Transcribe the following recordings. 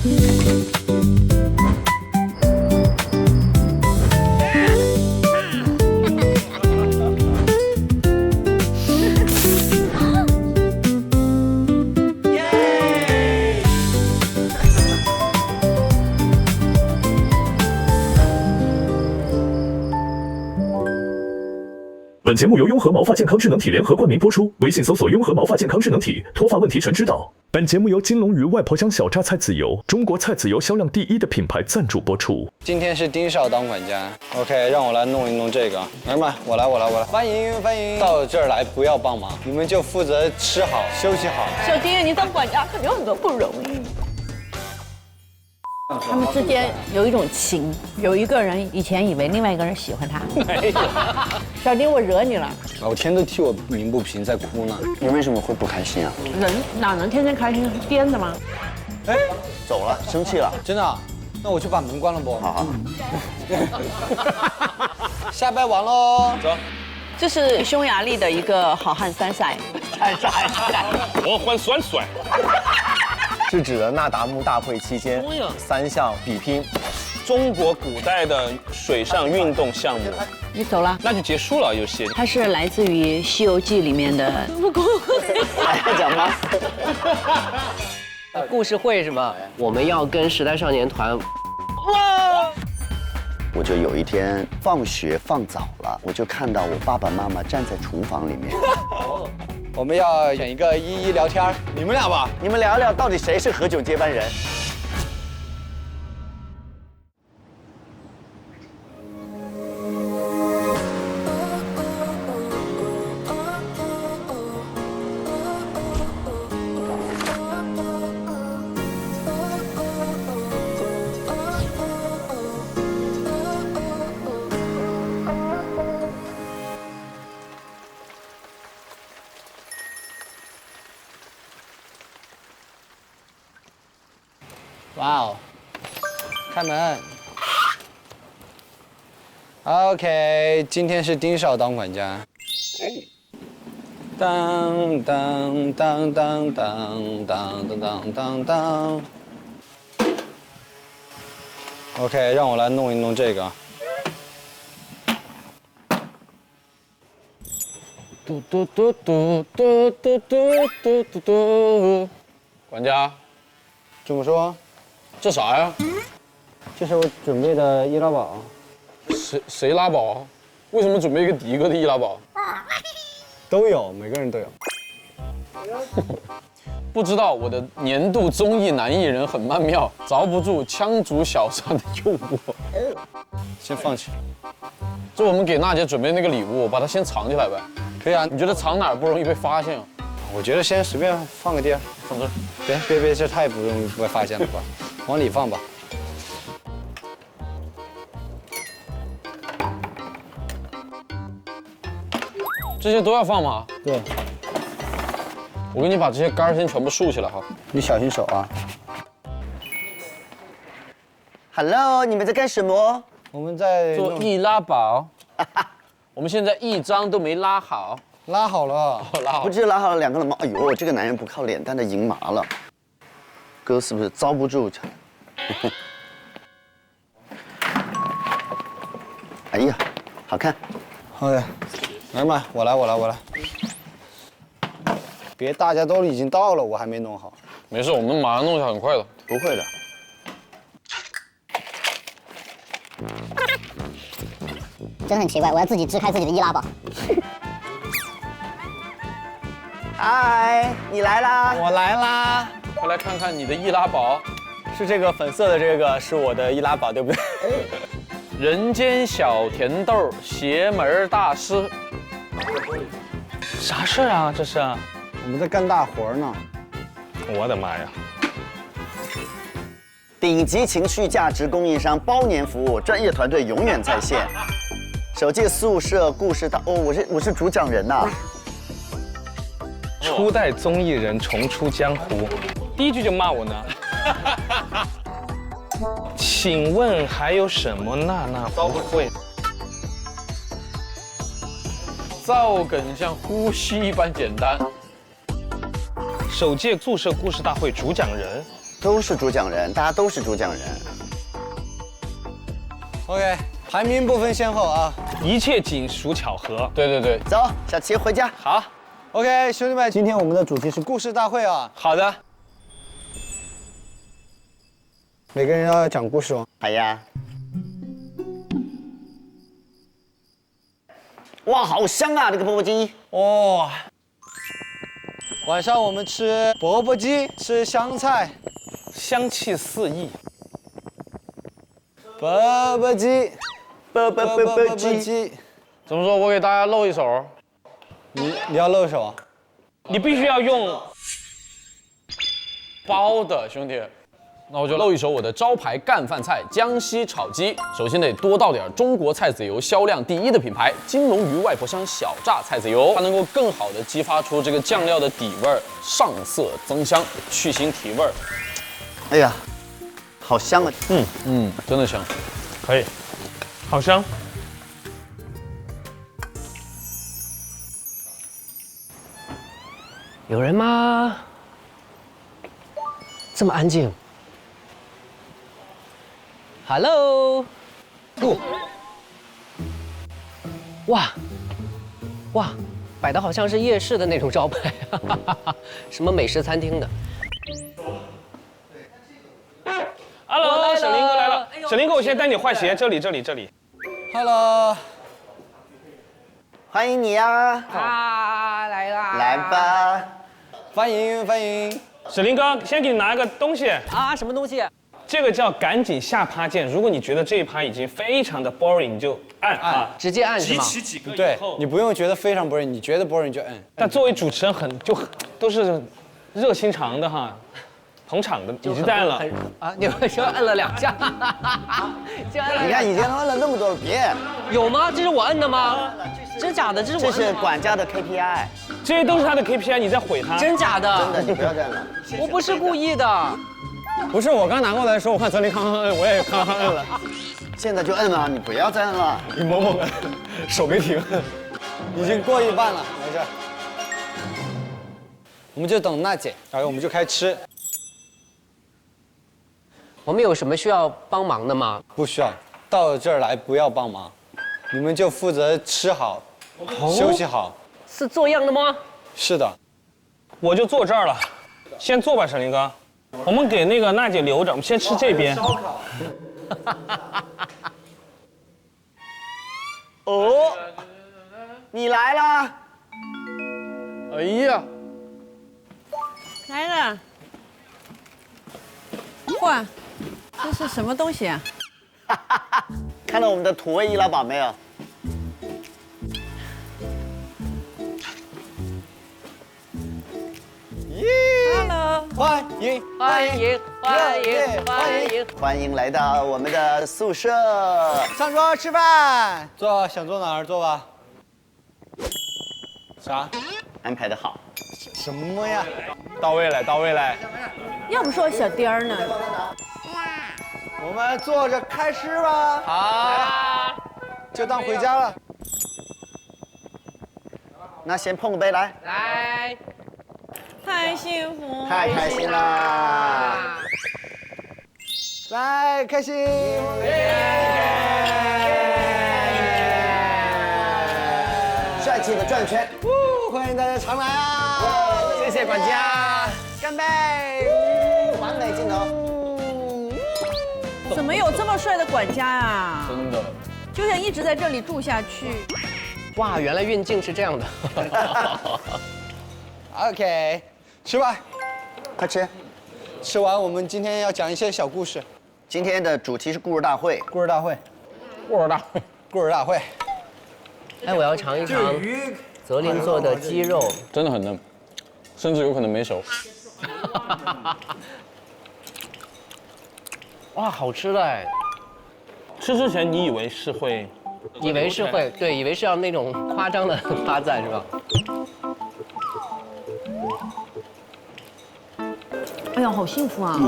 本节目由雍和毛发健康智能体联合冠名播出，微信搜索“雍和毛发健康智能体”，脱发问题全知道。本节目由金龙鱼外婆香小榨菜籽油，中国菜籽油销量第1的品牌赞助播出。今天是丁少当管家 ，OK， 让我来弄一弄这个。儿们，我来。欢迎，到这儿来不要帮忙，你们就负责吃好、休息好。小丁，你当管家肯定很多不容易。他们之间有一种情，有一个人以前以为另外一个人喜欢他。没有，小丁，我惹你了。老天都替我鸣不平，在哭呢。你为什么会不开心啊？人哪能天天开心？是颠的吗？哎，走了，生气了。真的啊？那我去把门关了不？好。下班完喽，走。这是匈牙利的一个好汉参赛。我换酸酸。是指的那达慕大会期间3项比拼，中国古代的水上运动项目。你走了，那就结束了游戏。它是来自于《西游记》里面的。还讲吗？故事会是吧？我们要跟时代少年团。我就有一天放学放早了，我就看到我爸爸妈妈站在厨房里面。我们要选一个一聊天，你们俩吧，你们聊聊到底谁是何炅接班人。哇哦，开门。OK， 今天是丁少当管家。当当当当当当当当当。OK， 让我来弄一弄这个。嘟嘟嘟嘟嘟嘟嘟嘟嘟嘟。管家，这么说。这啥呀？这是我准备的易拉宝。谁拉宝？为什么准备一个迪哥的易拉宝？都有，每个人都有。不知道我的年度综艺男艺人很曼妙，遭不住枪竹小三的诱惑。先放起。这我们给娜姐准备那个礼物，把它先藏起来呗。可以啊，你觉得藏哪儿不容易被发现啊？我觉得先随便放个地儿，放这儿。别，这太不容易被发现了吧？往里放吧。这些都要放吗？对。我给你把这些杆先全部竖起来哈。你小心手啊。Hello， 你们在干什么？我们在做易拉宝。我们现在一张都没拉好。拉好了，拉好了。不是拉好了2个了吗？哎呦，这个男人不靠脸蛋的赢麻了。哥是不是遭不住？哎呀，好看。好的，儿们，我来。别，大家都已经到了，我还没弄好。没事，我们马上弄一下，很快的。不会的。真很奇怪，我要自己支开自己的易拉宝。嗨，你来啦！我来啦！快来看看你的易拉宝。是这个粉色的这个是我的易拉宝，对不对？人间小甜豆，邪门大师。啥事儿啊？这是？我们在干大活呢。我的妈呀！顶级情绪价值供应商，包年服务，专业团队永远在线。首届宿舍故事大哦，我是主讲人呐。初代综艺人重出江湖，第一句就骂我呢。请问还有什么娜娜不会？造梗像呼吸一般简单。首届宿舍故事大会主讲人，都是主讲人，大家都是主讲人。OK， 排名不分先后啊。一切仅属巧合。对对对，走，小齐回家。好， OK， 兄弟们，今天我们的主题是故事大会啊，好的。每个人要讲故事哦。好呀。哇，好香啊！这个钵钵鸡。哇，晚上我们吃钵钵鸡，吃香菜，香气四溢。钵钵鸡，钵钵鸡。怎么说？我给大家露一手。你要露手啊？你必须要用包的，兄弟。那我就露一手我的招牌干饭菜江西炒鸡。首先得多倒点中国菜籽油销量第1的品牌金龙鱼外婆香小榨菜籽油，它能够更好的激发出这个酱料的底味儿，上色增香，去腥提味儿。哎呀，好香啊！真的香。可以，好香。有人吗？这么安静。Hello。哇，哇，摆的好像是夜市的那种招牌，什么美食餐厅的。Hello， 沈林哥来了。沈林哥，我先带你换鞋，这里。 Hello， 欢迎你呀！啊，来啦！来吧。欢迎。沈林哥，先给你拿一个东西，啊，什么东西？这个叫赶紧下趴键。如果你觉得这一趴已经非常的 boring， 你就按啊，直接按是吗？集齐几个对以后，你不用觉得非常 boring， 你觉得 boring 就摁。但作为主持人都是热心肠的哈，捧场的，已经在按了。啊，你们说摁了2下，就按了。你看，已经摁了那么多遍，有吗？这是我摁的吗？真假的？这是我这是摁的吗？管家的 KPI。这些都是他的 KPI，你在毁他。真假的？真的，你不要这样了。我不是故意的。不是我刚拿过来的时候，我看泽林康康摁，我也康康摁了。现在就摁了，你不要再摁了。你摸摸，手没停。已经过一半了，没事。我们就等娜姐，然后我们就开始吃。我们有什么需要帮忙的吗？不需要，到这儿来不要帮忙，你们就负责吃好，休息好。是做样的吗？是的。我就坐这儿了，先坐吧，沈林哥。我们给那个娜姐留着，我们先吃这边。哦，你来啦！哎呀，来了。哇，这是什么东西啊？看到我们的土味易拉宝没有？Hello，欢迎，欢迎来到我们的宿舍。上桌吃饭。坐，想坐哪儿坐吧。啥？安排的好。什么呀？到位了。要不说小丁儿呢？我们坐着开吃吧。好。就当回家了。那先碰个杯来。来。太幸福，太开心啦！来，开心！帅气的转圈，欢迎大家常来啊！谢谢管家，干杯！完美镜头。怎么有这么帅的管家啊？真的。就想一直在这里住下去。哇，原来运镜是这样的。OK， 吃吧，快吃。吃完我们今天要讲一些小故事。今天的主题是故事大会。故事大会。哎，我要尝一尝泽林做的鸡肉。真的很嫩，甚至有可能没熟。哇，好吃的哎！吃之前你以为是会，以为是会，对，以为是要那种夸张的夸赞是吧？哎呀，好幸福啊！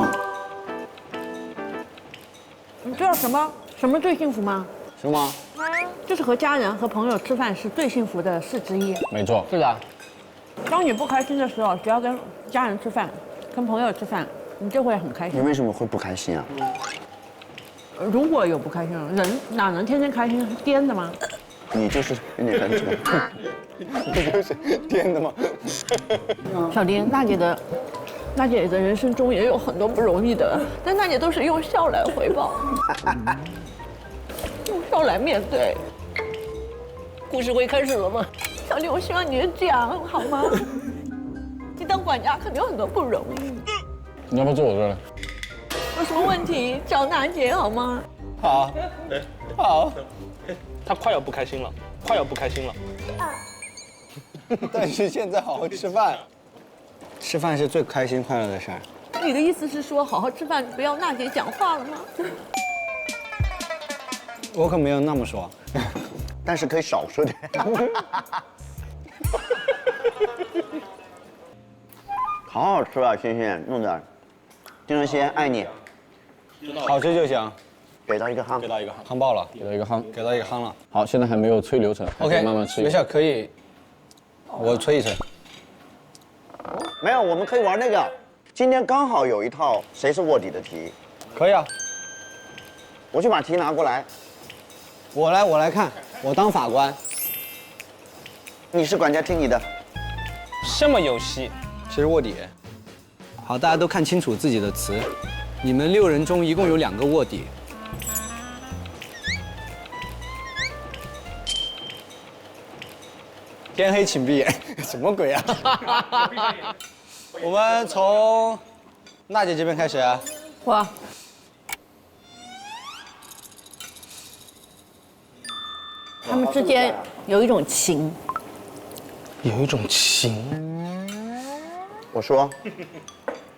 你知道什么最幸福吗？是吗？就是和家人和朋友吃饭是最幸福的事之一。没错。是的。当你不开心的时候，只要跟家人吃饭，跟朋友吃饭，你就会很开心。你为什么会不开心啊？如果有不开心，人哪能天天开心？颠的吗？你就是那个什么，你就是颠的吗？小丁，娜姐的人生中也有很多不容易的，但娜姐都是用笑来回报，用笑来面对。故事会开始了吗？小丁，我希望你讲好吗？你当管家肯定有很多不容易，你要不要坐我这儿来？有什么问题找娜姐好吗？好，好。他快要不开心了，快要不开心了。但是现在好好吃饭，吃饭是最开心快乐的事儿。你的意思是说，好好吃饭，不要娜姐讲话了吗？我可没有那么说。但是可以少说点。好好吃啊，轩轩弄的。丁文熙爱你，好吃就行。给到一个夯，给到一个夯，夯爆了，给到一个夯。给到一个夯了。好，现在还没有催流程 OK，慢慢吃。没事，可以。我吹一吹。没有，我们可以玩那个。今天刚好有一套谁是卧底的题，可以啊。我去把题拿过来。我来看，我当法官。你是管家，听你的。什么游戏？谁是卧底？好，大家都看清楚自己的词。你们6人中一共有2个卧底。天黑请闭眼，什么鬼啊？我们从娜姐这边开始啊。哇，他们之间有一种情，有一种情。我说，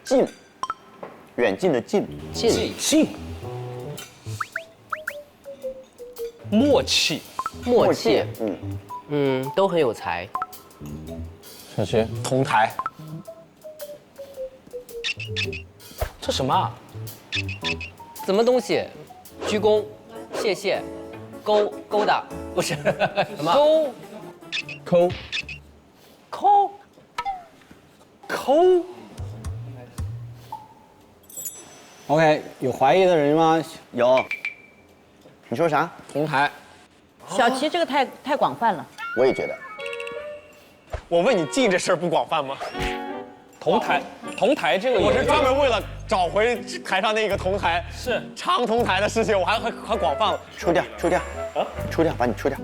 近，远近的近，近。默契。默契，嗯，都很有才。小齐，同台。这什么啊？什么东西？鞠躬，谢谢，勾搭，不是什么抠，抠。OK， 有怀疑的人吗？有。你说啥？同台。小齐这个太广泛了。我也觉得。我问你近这事儿不广泛吗？同台这个，我是专门为了找回台上那个同台，是长同台的事情，我还广泛了。出掉，啊，出掉，把你出掉。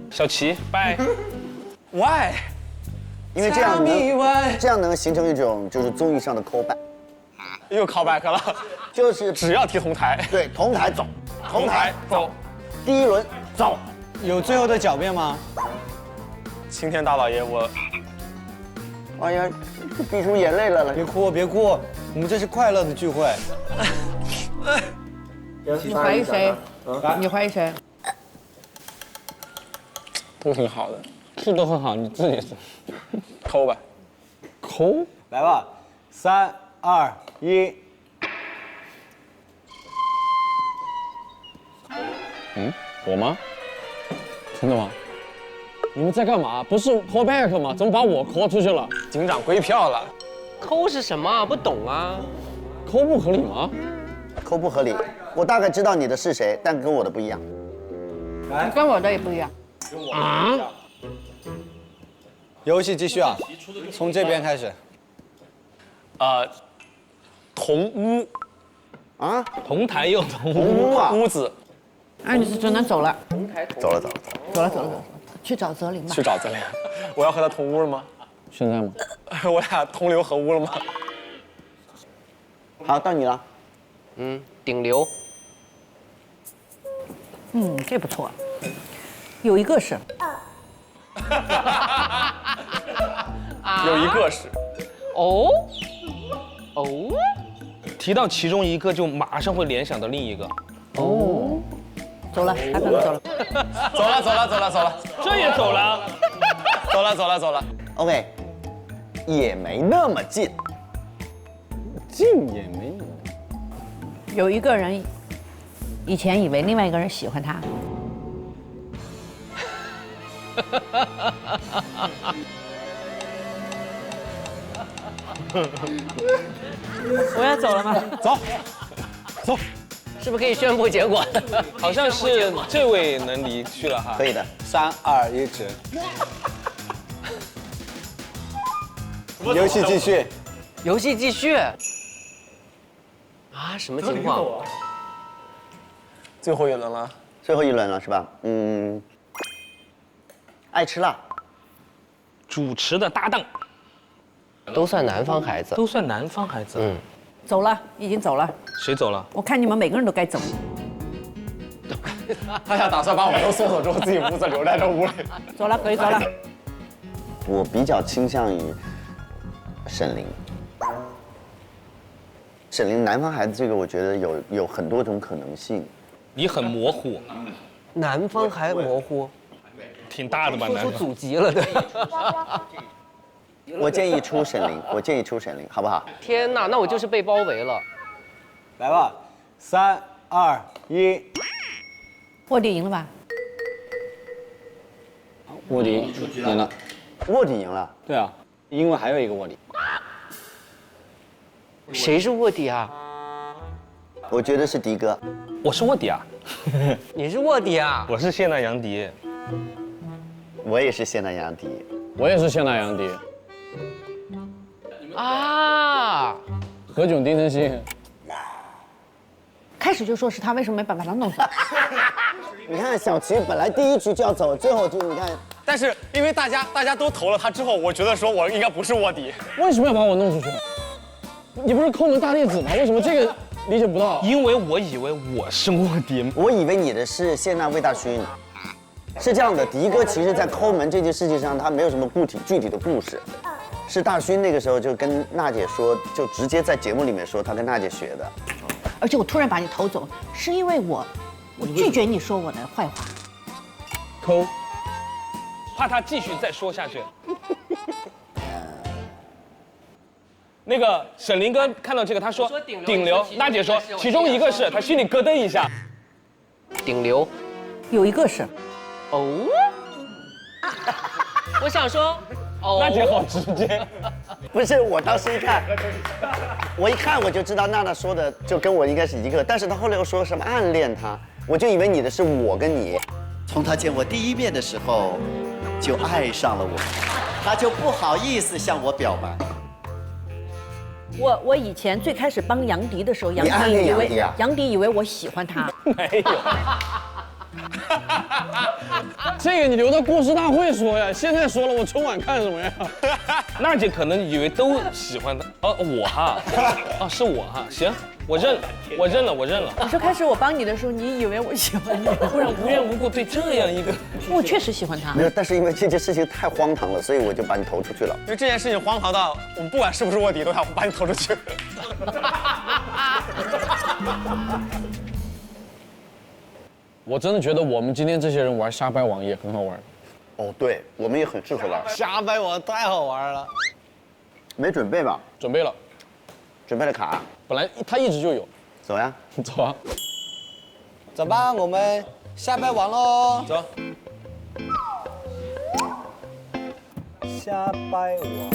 小齐，拜。Why？因为这样能形成一种就是综艺上的 callback，又 callback 了，就是只要提同台，对，同台走，同台走，第一轮走。有最后的狡辩吗？青天大老爷，我，哎呀，逼出眼泪来了。别哭，别哭，我们这是快乐的聚会。你怀疑谁？你怀疑谁？都挺好的，是都很好，你自己抠吧。抠，来吧，3、2、1。我吗？真的吗？你们在干嘛？不是 call back 吗？怎么把我 call 出去了？警长归票了。抠是什么？不懂啊。抠不合理吗？抠不合理。我大概知道你的是谁，但跟我的不一样。跟我的也不一样。啊？游戏继续啊，从这边开始。同屋啊？同台又同屋啊？屋子。哎，你是只能走了。走了。去找泽林吧。去找泽林，我要和他同屋了吗？现在吗？我俩同流合污了吗？好，到你了。顶流。这不错。有一个是。有一个是。哦。提到其中一个，就马上会联想到另一个。哦。走了，他可能走了。走了，这也走了。走了。OK， 也没那么近。近也没有。有一个人以前以为另外一个人喜欢他。我要走了吗？走，走，是不是可以宣布结果？好像是这位能离去了哈。可以的。 3、2、1，止。游戏继续。游戏继续。啊，什么情况？最后一轮了，最后一轮了是吧？爱吃辣。主持的搭档都算南方孩子。都算南方孩子。嗯，走了，已经走了。谁走了？我看你们每个人都该走。他想打算把我们都送走之后，自己屋子留在这屋里。走了，可以走了。我比较倾向于沈凌。沈凌南方孩子这个，我觉得有很多种可能性。你很模糊，南方还模糊，挺大的吧？说出南方。祖籍了，对。我建议出沈凌，好不好？天哪，那我就是被包围了。来吧，3、2、1。卧底赢了吧？卧底赢了。卧底赢了。对啊，因为还有一个卧底。谁是卧底啊？我觉得是迪哥。我是卧底啊。你是卧底啊？我是谢娜杨迪。我也是谢娜杨迪。我也是谢娜杨迪。啊！何炅、丁程鑫。开始就说是他，为什么没把他弄走？你看小齐本来第一局就要走，最后就你看，但是因为大家都投了他之后，我觉得说我应该不是卧底。为什么要把我弄出去？你不是抠门大弟子吗？为什么这个理解不到？因为我以为我是卧底。我以为你的是谢娜魏大勋。是这样的，迪哥其实在抠门这件事情上，他没有什么具体的故事。是大勋那个时候就跟娜姐说，就直接在节目里面说他跟娜姐学的。而且我突然把你投走，是因为我拒绝你说我的坏话。抠，怕他继续再说下去。那个沈凌哥看到这个，他说顶流，娜姐说其中一个是，他心里咯噔一下。顶流，有一个是。哦。我想说，哦。娜姐好直接。不是，我当时一看，我一看我就知道娜娜说的就跟我应该是一个，但是她后来又说什么暗恋他，我就以为你的是我跟你。从他见我第一面的时候，就爱上了我，他就不好意思向我表白。我以前最开始帮杨迪的时候，你暗恋杨迪啊？杨迪以为我喜欢他。没有。这个你留到故事大会说呀，现在说了我春晚看什么呀？娜姐可能以为都喜欢他，哦，我哈，哦，是我哈，行，我认了。你说开始我帮你的时候，你以为我喜欢你，不然无缘无故对这样一个，我确实喜欢他。没有，但是因为这件事情太荒唐了，所以我就把你投出去了。因为这件事情荒唐到我们不管是不是卧底，都想把你投出去。我真的觉得我们今天这些人玩瞎掰网也很好玩。哦，对，我们也很适合玩。瞎掰网太好玩了。没准备吧？准备了，准备了卡。本来他一直就有。走呀，走啊。走吧，我们瞎掰网喽。走。瞎掰网。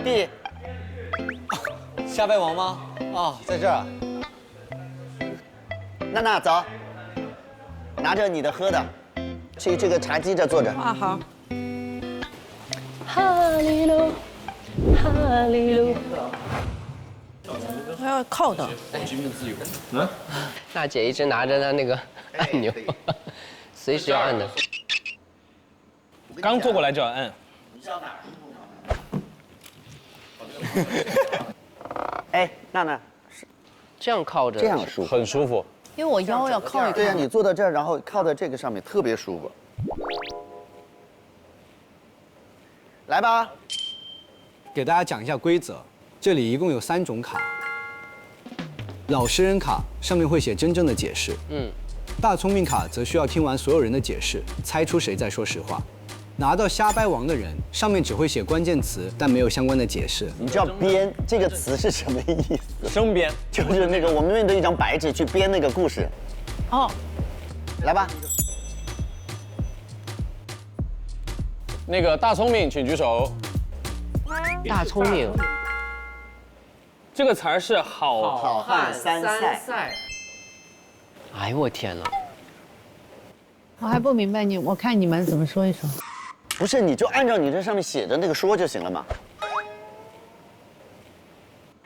弟。瞎掰网吗？哦，在这儿。娜娜走，拿着你的喝的，去这个茶几这坐着。啊好。哈利路，哈利路。还要靠的。娜姐一直拿着她那个按钮，随时要按的。刚坐过来就要按。哎，娜娜，这样靠着，这样舒服，很舒服。因为我腰要靠一靠。对呀，你坐到这儿，然后靠在这个上面，特别舒服。来吧，给大家讲一下规则，这里一共有3种卡。老实人卡上面会写真正的解释，大聪明卡则需要听完所有人的解释，猜出谁在说实话。拿到瞎掰王的人，上面只会写关键词，但没有相关的解释。你知道编这个词是什么意思？生编，就是那个我们面对一张白纸去编那个故事。哦，来吧。那个大聪明，请举手。大聪明，这个词儿是好汉三赛。哎呦我天哪！我还不明白你，我看你们怎么说一说。不是，你就按照你这上面写的那个说就行了嘛。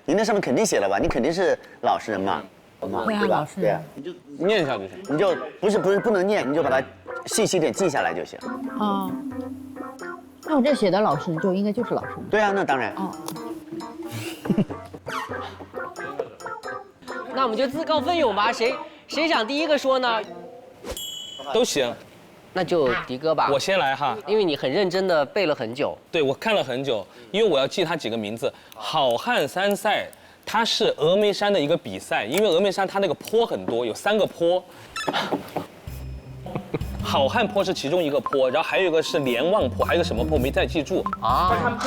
你那上面肯定写了吧？你肯定是老实人嘛，对啊，老实人。你就念一下就行。你就不能念，你就把它细细点记下来就行。哦。那我这写的老实，就应该就是老实。对啊，那当然。哦。那我们就自告奋勇吧，谁想第一个说呢？都行。那就迪哥吧。我先来哈，因为你很认真的背了很久。对，我看了很久，因为我要记他几个名字。好汉三赛，它是峨眉山的一个比赛，因为峨眉山它那个坡很多，有3个坡。好汉坡是其中一个坡，然后还有一个是连望坡，还有一个什么坡没再记住啊。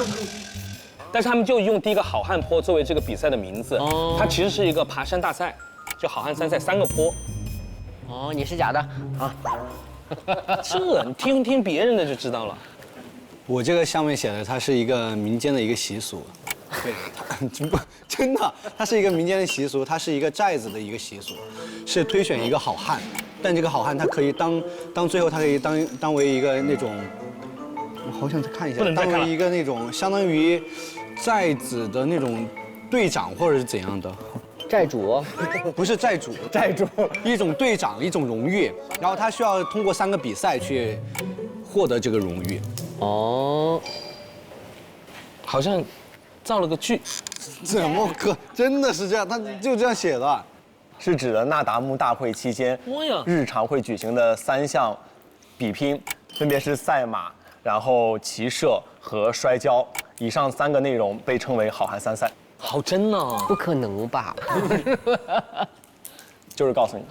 但是他们就用第一个好汉坡作为这个比赛的名字，它其实是一个爬山大赛，就好汉三赛3个坡。哦，你是假的啊？这你听听别人的就知道了。我这个上面写的，它是一个民间的一个习俗。对，真的，它是一个民间的习俗，它是一个寨子的一个习俗，是推选一个好汉，但这个好汉他可以当最后他可以当为一个那种，我好想再看一下，当为一个那种相当于寨子的那种队长或者是怎样的。寨主不是寨主，一种队长，一种荣誉，然后他需要通过3个比赛去获得这个荣誉。哦，好像造了个句，怎么可真的是这样？他就这样写的，是指的那达慕大会期间日常会举行的3项比拼，分别是赛马、然后骑射和摔跤。以上3个内容被称为好汉三赛。好真呢？不可能吧？就是告诉你，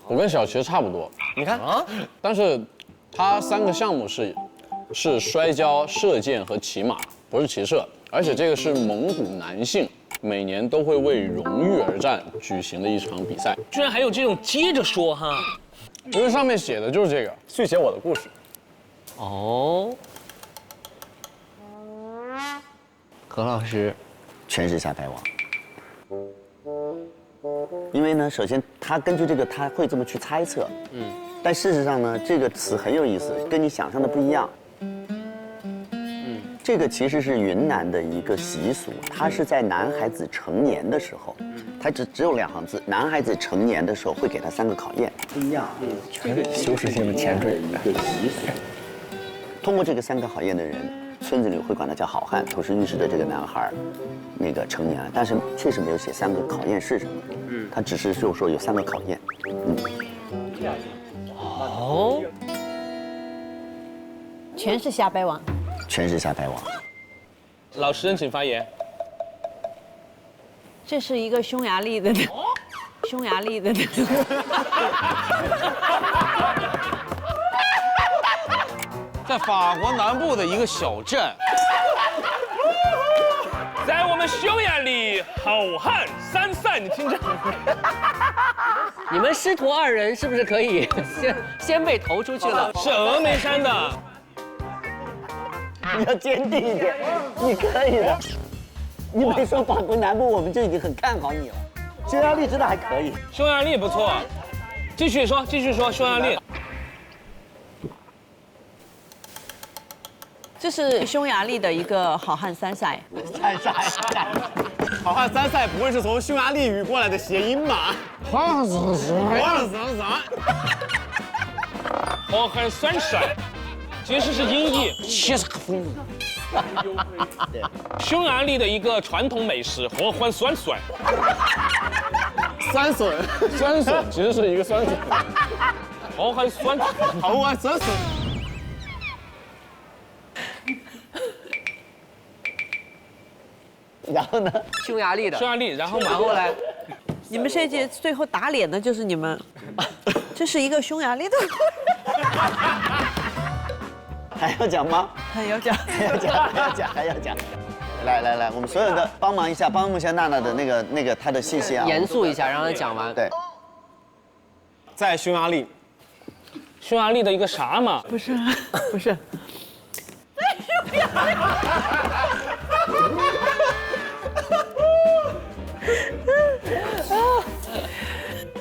我跟小齐差不多。你看啊，但是它3个项目是摔跤、射箭和骑马，不是骑射。而且这个是蒙古男性每年都会为荣誉而战举行的一场比赛。居然还有这种接着说哈，因为上面写的就是这个，续写我的故事。哦。何老师，全是瞎掰王。因为呢，首先他根据这个他会这么去猜测，但事实上呢，这个词很有意思，跟你想象的不一样。这个其实是云南的一个习俗，它是在男孩子成年的时候，它只有2行字，男孩子成年的时候会给他3个考验，不一样，全是修饰性的前缀。一个习俗，通过这个3个考验的人。村子里会管他叫好汉，同时预示着这个男孩，那个成年了，但是确实没有写3个考验是什么，他只是就说有3个考验，哦，全是瞎掰王，全是瞎掰王。老实人请发言。这是一个匈牙利的，匈牙利的。在法国南部的一个小镇，在我们匈牙利好汉三赛，你听着，你们师徒2人是不是可以先被投出去了？是峨眉山的。你要坚定一点，你可以的。你没说法国南部，我们就已经很看好你了。匈牙利真的还可以，匈牙利不错，继续说匈牙利。这是匈牙利的一个好汉三赛。好汉三赛不会是从匈牙利语过来的谐音吧？好汉三赛，其实是音译。匈牙利的一个传统美食，好汉酸笋。酸笋其实是一个酸笋。好汉酸，好汉酸笋。然后呢？匈牙利的。匈牙利，然后来，你们这届最后打脸的就是你们，这是一个匈牙利的。还要讲吗？还要讲。来，我们所有的帮忙一下娜娜的那个她的信息啊，严肃一下，让她讲完。对，在匈牙利，匈牙利的一个啥嘛？不是，不是。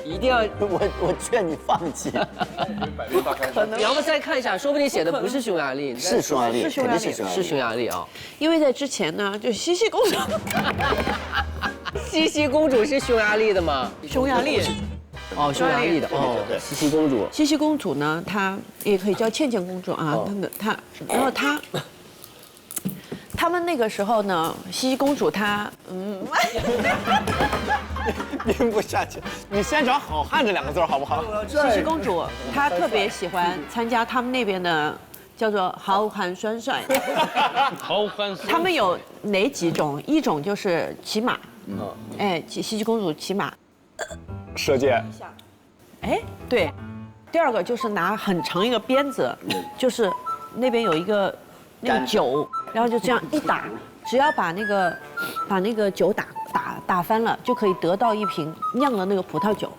一定要，我劝你放弃。你要不再看一下，说不定写的不是匈牙利，是匈牙利，是匈牙利，是匈牙利啊。因为在之前呢，就茜茜公主，茜茜公主是匈牙利的吗？匈牙利。哦，匈牙利的哦，茜茜公主。茜茜公主呢，她也可以叫倩倩公主啊。然后他们那个时候呢，茜茜公主她编不下去。你先找好汉这2个字好不好？茜茜公主她特别喜欢参加他们那边的叫做好汉酸帅。好汉。他们有哪几种？一种就是骑马，茜茜公主骑马。射箭。哎，对。第二个就是拿很长一个鞭子，就是那边有一个那个酒，然后就这样一打，只要把那个酒打翻了，就可以得到一瓶酿的那个葡萄酒。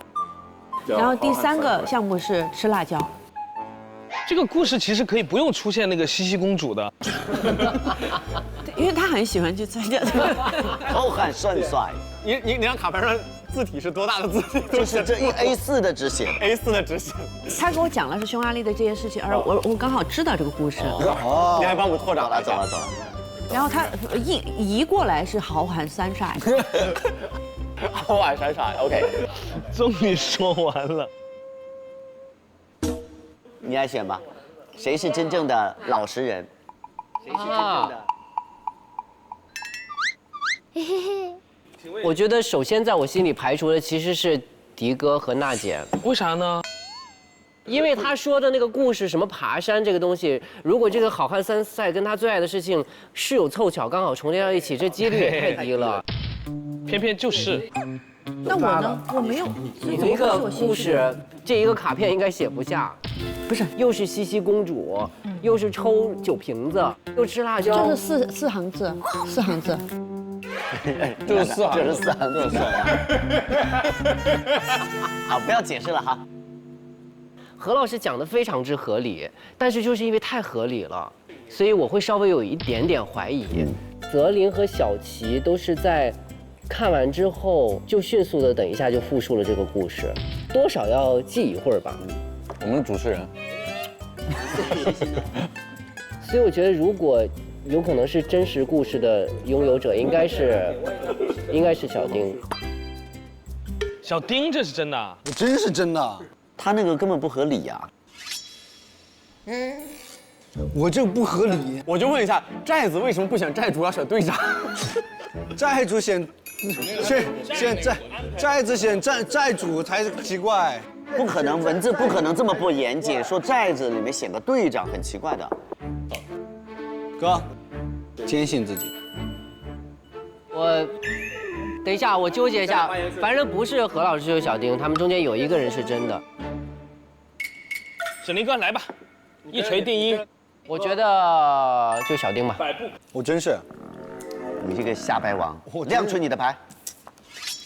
然后第3个项目是吃辣椒。这个故事其实可以不用出现那个茜茜公主的，因为她很喜欢去参加这个好汉帅帅。你让卡牌上字体是多大的字体？就是这一 A4 的纸写，A4 的纸写。他给我讲了是匈牙利的这件事情，而我刚好知道这个故事。哦，你还帮我拓展了，走了。然后他移过来是好汉三帅。好汉三帅 ，OK。终于说完了。你来选吧，谁是真正的老实人？谁是真正的？我觉得首先在我心里排除的其实是迪哥和娜姐。为啥呢？因为他说的那个故事，什么爬山这个东西，如果这个好汉三帅跟他最爱的事情是有凑巧刚好重叠到一起，这几率也太低了。偏偏就是。那我呢？我没有。你这个故事，这一个卡片应该写不下。不是，又是茜茜公主，又是抽酒瓶子，又吃辣椒，这是四行字，就是4行，就是4行字。好，不要解释了哈。何老师讲的非常之合理，但是就是因为太合理了，所以我会稍微有一点点怀疑。泽林和小齐都是在看完之后就迅速的等一下就复述了这个故事，多少要记一会儿吧。我们主持人。所以我觉得如果有可能是真实故事的拥有者，应该是小丁。小丁这是真的？真是真的。他那个根本不合理呀。我这不合理。我就问一下，寨子为什么不选寨主，要选队长？寨主选寨子选寨主才奇怪。不可能，文字不可能这么不严谨。说寨子里面写个队长，很奇怪的。哥，坚信自己。我等一下，我纠结一下，反正不是何老师就是小丁，他们中间有一个人是真的。沈林哥来吧，一锤定音。我觉得就小丁吧。我真是。你这个瞎掰王，亮出你的牌。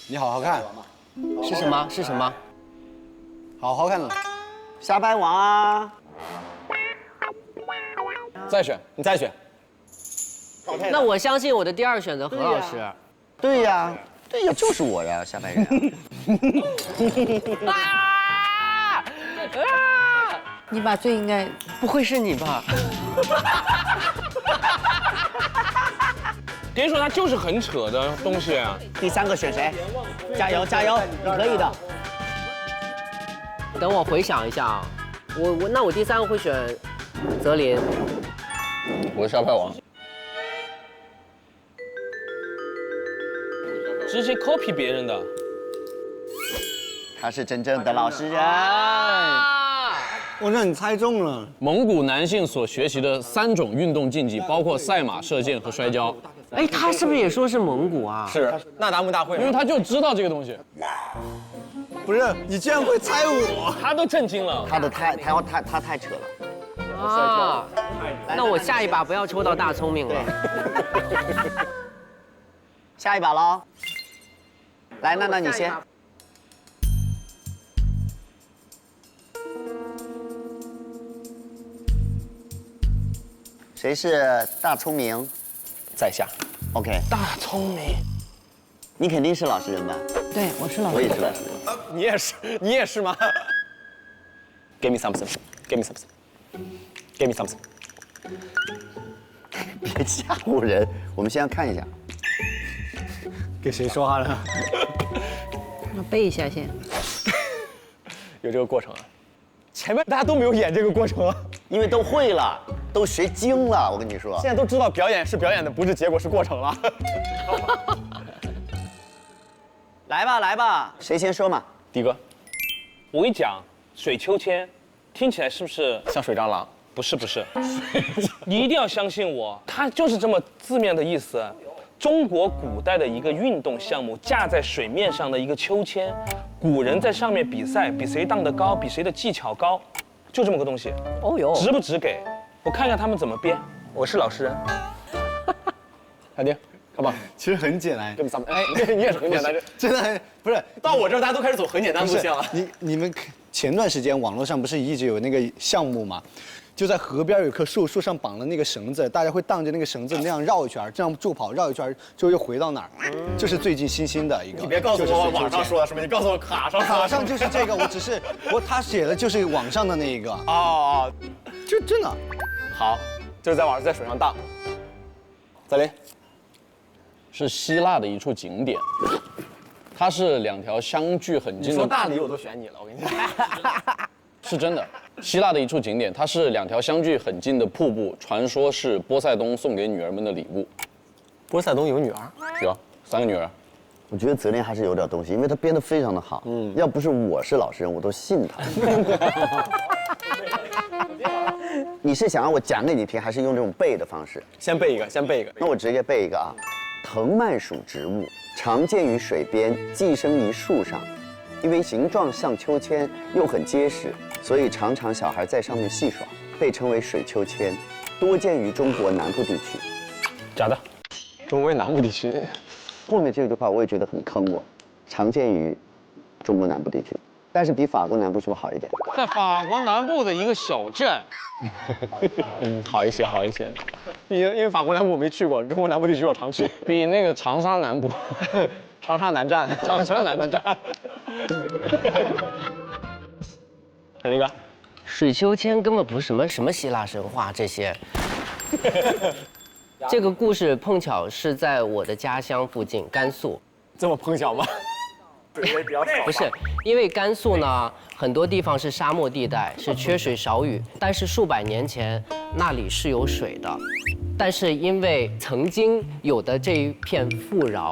你好好看。是什么？是什么？好好看了。瞎掰王啊！再选，你再选。那我相信我的第2选择何老师。对呀，就是我呀，瞎掰人。你把最应该不会是你吧？别说他就是很扯的东西。第3个选谁？加油加油，你可以的。等我回想一下啊，那我第3个会选泽林。我是沙派王。直接 copy 别人的。他是真正的老实人。我让你猜中了。蒙古男性所学习的3种运动竞技，包括赛马、射箭和摔跤。哎，他是不是也说是蒙古啊？是那达慕大会，因为他就知道这个东西。不是，你竟然会猜我？他都震惊了。他太扯了。啊，那我下一把不要抽到大聪明了。下一把喽。来，娜娜你先。谁是大聪明？在下。 OK。大聪明，你肯定是老实人吧？对，我是老师。我也是老实人。你也是吗 ？Give me something. Give me something. Give me something. 别吓唬人。我们先要看一下。给谁说话了？那背一下先。有这个过程啊。前面大家都没有演这个过程啊，因为都会了，都学精了。我跟你说，现在都知道表演是表演的，不是结果，是过程了。来吧，来吧，谁先说嘛？迪哥，我一讲水秋千，听起来是不是像水蟑螂？不是，你一定要相信我，它就是这么字面的意思。中国古代的一个运动项目，架在水面上的一个秋千，古人在上面比赛，比谁荡得高，比谁的技巧高，就这么个东西。哦哟，值不值给？我看看他们怎么编。我是老实人。海丁，看吧，其实很简单。跟咱们，哎，你也是很简单，真的不是到我这儿大家都开始走很简单路线了。你们前段时间网络上不是一直有那个项目吗？就在河边有棵树，树上绑了那个绳子，大家会荡着那个绳子那样绕一圈，这样助跑绕一圈，之后又回到哪儿？这是最近新兴的一个。你别告诉我网上说的是不是？你告诉我卡上。卡上就是这个，他写的就是网上的那一个。哦，就真的。好，就是在网上在水上荡。再来。是希腊的一处景点，它是2条相距很近的。你说大理我都选你了，我跟你讲。是真的，希腊的一处景点，它是2条相距很近的瀑布，传说是波塞冬送给女儿们的礼物。波塞冬有女儿？有3个女儿。我觉得泽林还是有点东西，因为他编得非常的好。要不是我是老实人，我都信他。你是想让我讲给你听，还是用这种背的方式？先背一个，先背一个。那我直接背一个啊。藤蔓属植物，常见于水边，寄生于树上，因为形状像秋千，又很结实，所以常常小孩在上面戏耍，被称为水秋千，多见于中国南部地区。假的，中国南部地区。后面这句话我也觉得很坑我，常见于中国南部地区，但是比法国南部是不是好一点？在法国南部的一个小镇。好一些，好一些。因为法国南部我没去过，中国南部地区我常去。比那个长沙南部，长沙南站，长沙南站。那个水秋千根本不是什么希腊神话这些。这个故事碰巧是在我的家乡附近，甘肃。这么碰巧吗？水比较少。不是，因为甘肃呢，很多地方是沙漠地带，是缺水少雨，但是数百年前那里是有水的，但是因为曾经有的这一片富饶，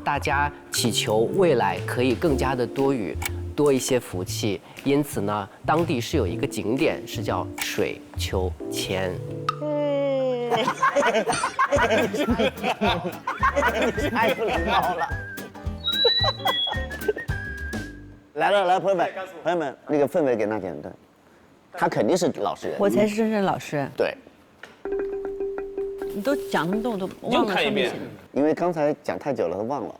大家祈求未来可以更加的多雨，多一些福气，因此呢，当地是有一个景点是叫水秋千。太不礼貌了。来，朋友们，那个氛围给娜姐的，他肯定是老实人。我才是真正老实人。对。你都讲那么多，我都忘了上面写的。因为刚才讲太久了，他忘了。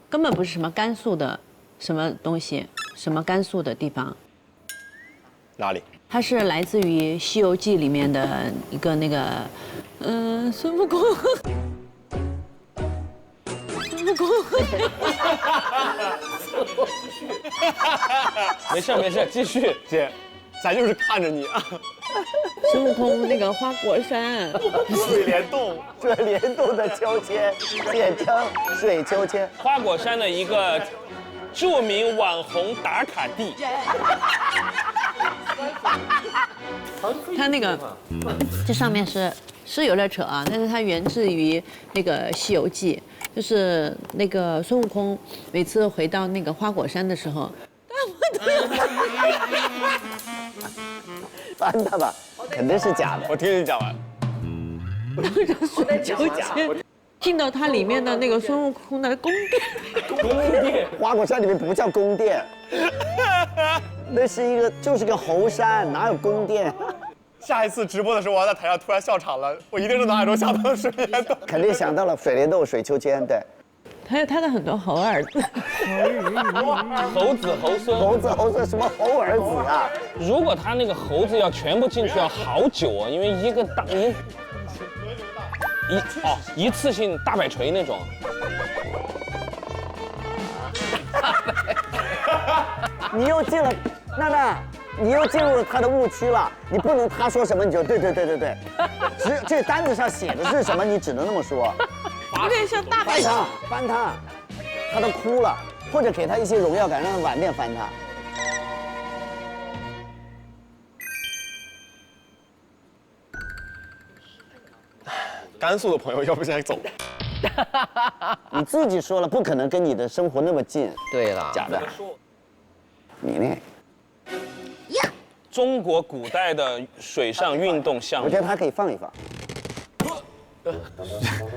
根本不是什么甘肃的什么东西，什么甘肃的地方。哪里？它是来自于《西游记》里面的一个那个，孙悟空。孙悟空。没事，继续，姐，咱就是看着你啊。孙悟空那个花果山，水帘洞，水帘洞的秋千，简称水秋千。花果山的一个著名网红打卡地。它那个这上面是有点扯啊，但是它源自于那个《西游记》，就是那个孙悟空每次回到那个花果山的时候，翻他吧，肯定是假的。我听你讲完。水秋千进到它里面的那个孙悟空的宫殿。宫殿，花果山里面不叫宫殿，那是就是个猴山，哪有宫殿？下一次直播的时候，我要在台上突然笑场了，我一定是脑海中想到水帘洞，肯定想到了水帘洞、水秋千，对。还有他的很多猴儿子。猴子、猴孙、猴子什么猴儿子啊？如果他那个猴子要全部进去要好久啊，因为一个大一次性大摆锤那种。你又进了，娜娜，你又进入了他的误区了。你不能他说什么你就对。这单子上写的是什么，你只能那么说。有点像大摆锤。翻他，他都哭了，或者给他一些荣耀感，让他晚点翻他。甘肃的朋友要不现在走？你自己说了，不可能跟你的生活那么近。对了，假的。你呢？中国古代的水上运动项目，我觉得他可以放一放。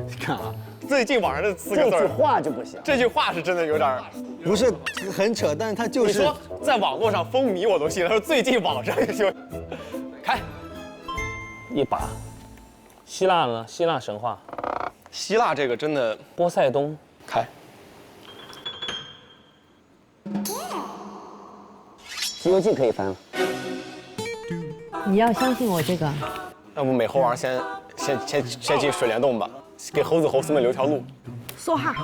你看啊，最近网上这4个字，这句话就不行。这句话是真的有点，不是很扯，但是他就是。你说在网络上风靡我都信，他说最近网上就开一把。希腊呢？希腊神话。希腊这个真的，波塞冬开。西游记可以翻了。你要相信我这个。要不美猴王先进水帘洞吧，给猴子猴孙们留条路。说哈。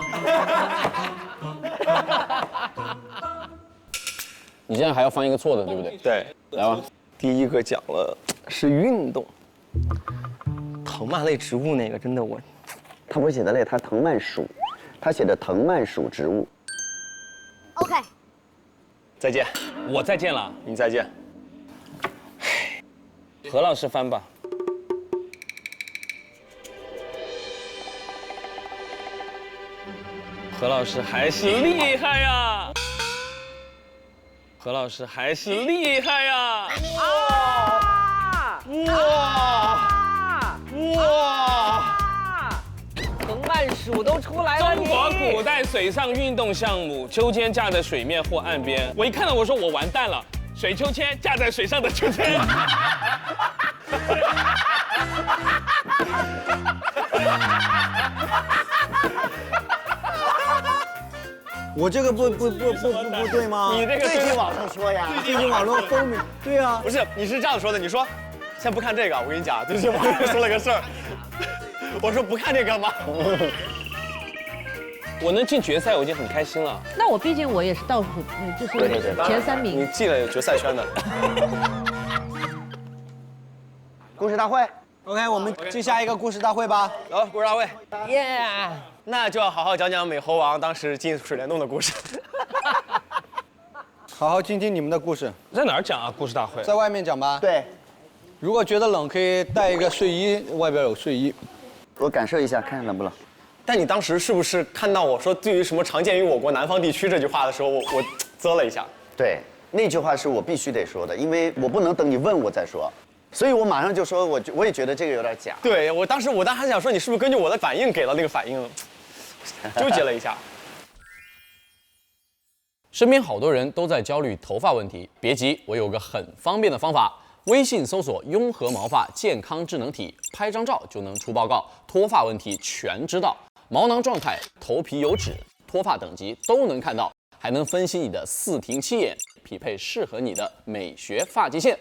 你现在还要翻一个错的，对不对？对，来吧。第一个讲了是运动，藤蔓类植物那个真的我，他不是写的类，他藤蔓属，他写的藤蔓属植物。OK。再见。我再见了。你再见。何老师翻吧。何老师还是厉害呀！何老师还是厉害呀！哇！藤蔓属都出来了。中国古代水上运动项目，秋千架在水面或岸边。我一看到我说我完蛋了，水秋千架在水上的秋千。我这个不对吗？你这个最近网上说呀，最近网络风靡，对啊，不是，你是这样说的，你说先不看这个，我跟你讲，最近网上说了个事儿，我说不看这个吗？我能进决赛，我已经很开心了。那我毕竟我也是倒数，就是前3名。你进了决赛圈的。故事大会 ，OK， 我们进下一个故事大会吧。好，故事大会，耶！那就要好好讲讲美猴王当时进水帘洞的故事。好好听听你们的故事。在哪儿讲啊？故事大会在外面讲吧。对，如果觉得冷，可以带一个睡衣，外边有睡衣。我感受一下，看看冷不冷。但你当时是不是看到我说对于什么常见于我国南方地区这句话的时候，我啧了一下？对，那句话是我必须得说的，因为我不能等你问我再说，所以我马上就说，我也觉得这个有点假。对，我当时还想说，你是不是根据我的反应给了那个反应？纠结了一下。身边好多人都在焦虑头发问题，别急，我有个很方便的方法。微信搜索“雍和毛发健康智能体”，拍张照就能出报告，脱发问题全知道，毛囊状态、头皮油脂、脱发等级都能看到，还能分析你的4庭7眼，匹配适合你的美学发际线。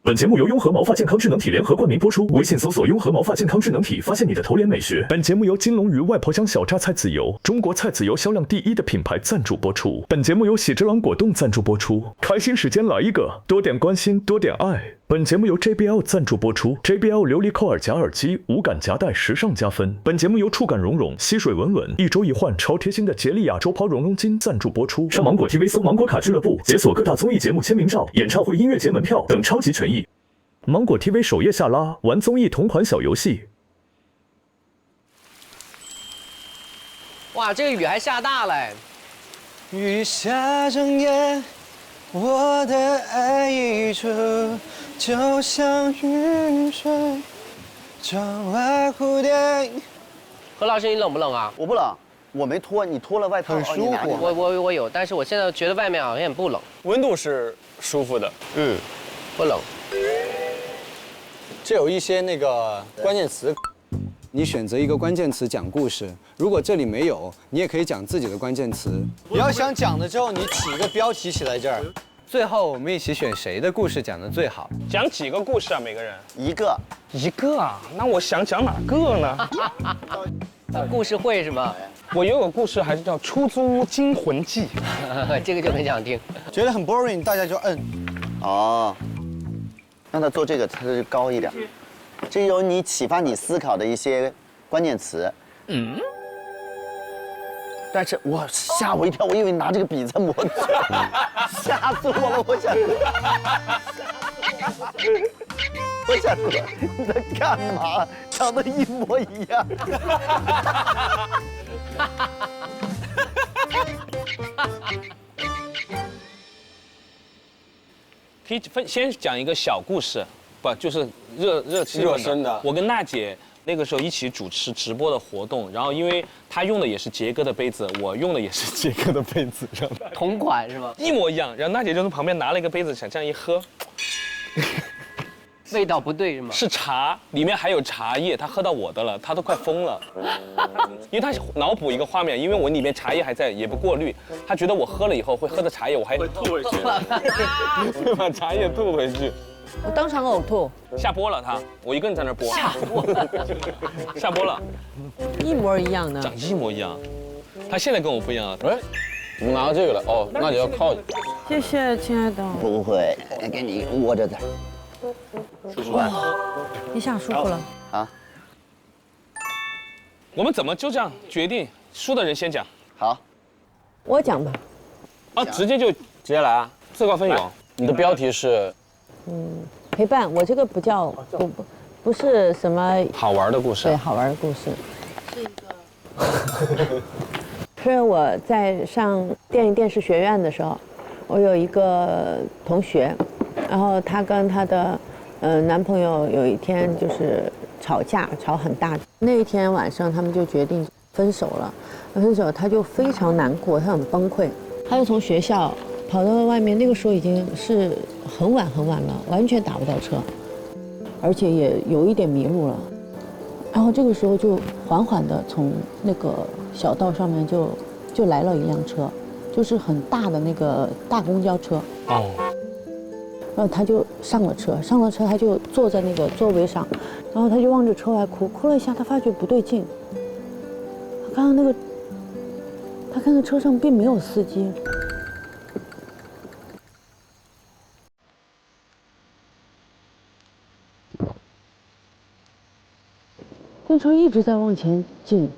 本节目由雍和毛发健康智能体联合冠名播出，微信搜索“雍和毛发健康智能体”，发现你的头脸美学。本节目由金龙鱼外婆香小榨菜籽油，中国菜籽油销量第1的品牌赞助播出。本节目由喜之郎果冻赞助播出。开心时间来一个，多点关心，多点爱。本节目由 JBL 赞助播出 ，JBL 琉璃扣耳夹耳机，无感夹带时尚加分。本节目由触感绒绒、吸水稳稳、1周一换超贴心的洁丽亚洲抛绒绒巾赞助播出。上芒果 TV 搜芒果卡俱乐部，解锁各大综艺节目签名照、演唱会音乐节门票等超级权益。芒果 TV 首页下拉玩综艺同款小游戏。哇，这个雨还下大了。雨下整夜，我的爱溢出，就像雨水，窗外蝴蝶。何老师，你冷不冷啊？我不冷，我没脱，你脱了外套，很舒服。我有，但是我现在觉得外面好像也不冷，温度是舒服的，不冷。这有一些那个关键词，你选择一个关键词讲故事，如果这里没有，你也可以讲自己的关键词。你要想讲了之后，你起一个标题写在这儿。最后我们一起选谁的故事讲得最好？讲几个故事啊？每个人一个啊？那我想讲哪个呢？故事会是吗？我有个故事还是叫《出租屋惊魂记》，这个就很想听。觉得很 boring， 大家就摁。哦，让他做这个，他就高一点。这有你启发你思考的一些关键词。但是我吓我一跳，我以为你拿这个笔在磨字，吓死我了！我想说你在干嘛？长得一模一样。可以先讲一个小故事，不就是热身的。我跟娜姐那个时候一起主持直播的活动，然后因为她用的也是杰哥的杯子，我用的也是杰哥的杯子，同款是吗？一模一样。然后娜姐就从旁边拿了一个杯子，想这样一喝，味道不对是吗？是茶，里面还有茶叶，她喝到我的了，她都快疯了。因为她脑补一个画面，因为我里面茶叶还在，也不过滤，她觉得我喝了以后会喝的茶叶，我还会吐回去，会把茶叶吐回去。我当场呕吐。下播了他，我一个人在那播。下播了，一模一样的。长一模一样。他现在跟我不一样。哎，你们拿到这个了哦，那就要靠你。谢谢，亲爱的。不会，给你窝着点。舒服吧？一下舒服了。啊。我们怎么就这样决定？输的人先讲。好。我讲吧。啊，直接来啊！自告奋勇。你的标题是？陪伴。我这个不叫不是什么好玩的故事。对，好玩的故事。是一个。是我在上电影电视学院的时候，我有一个同学，然后她跟她的男朋友有一天就是吵架，吵很大。那一天晚上他们就决定分手了。分手，她就非常难过，她很崩溃，她就从学校跑到外面，那个时候已经是很晚了，完全打不到车，而且也有一点迷路了。然后这个时候就缓缓地从那个小道上面就来了一辆车，就是很大的那个大公交车。哦。然后他就上了车，他就坐在那个座位上，然后他就望着车外哭了一下，他发觉不对劲。他看到车上并没有司机。电车一直在往前进，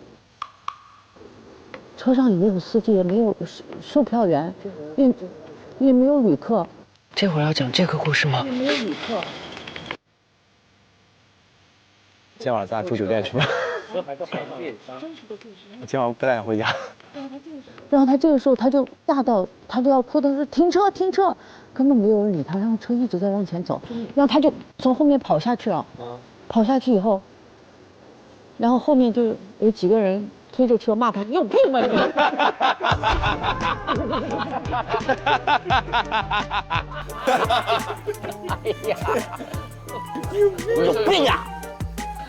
车上也没有司机，也没有售票员，也没有旅客。这会儿要讲这个故事吗？也没有旅客。今天晚上咱俩住酒店去吧。我今晚不带你回家。然后他这个时候他就吓到，他就要哭的是停车，根本没有人理他，然后车一直在往前走，然后他就从后面跑下去了。跑下去以后。然后后面就有几个人推着车骂他：“你有病吗你！”哎呀，你有病啊！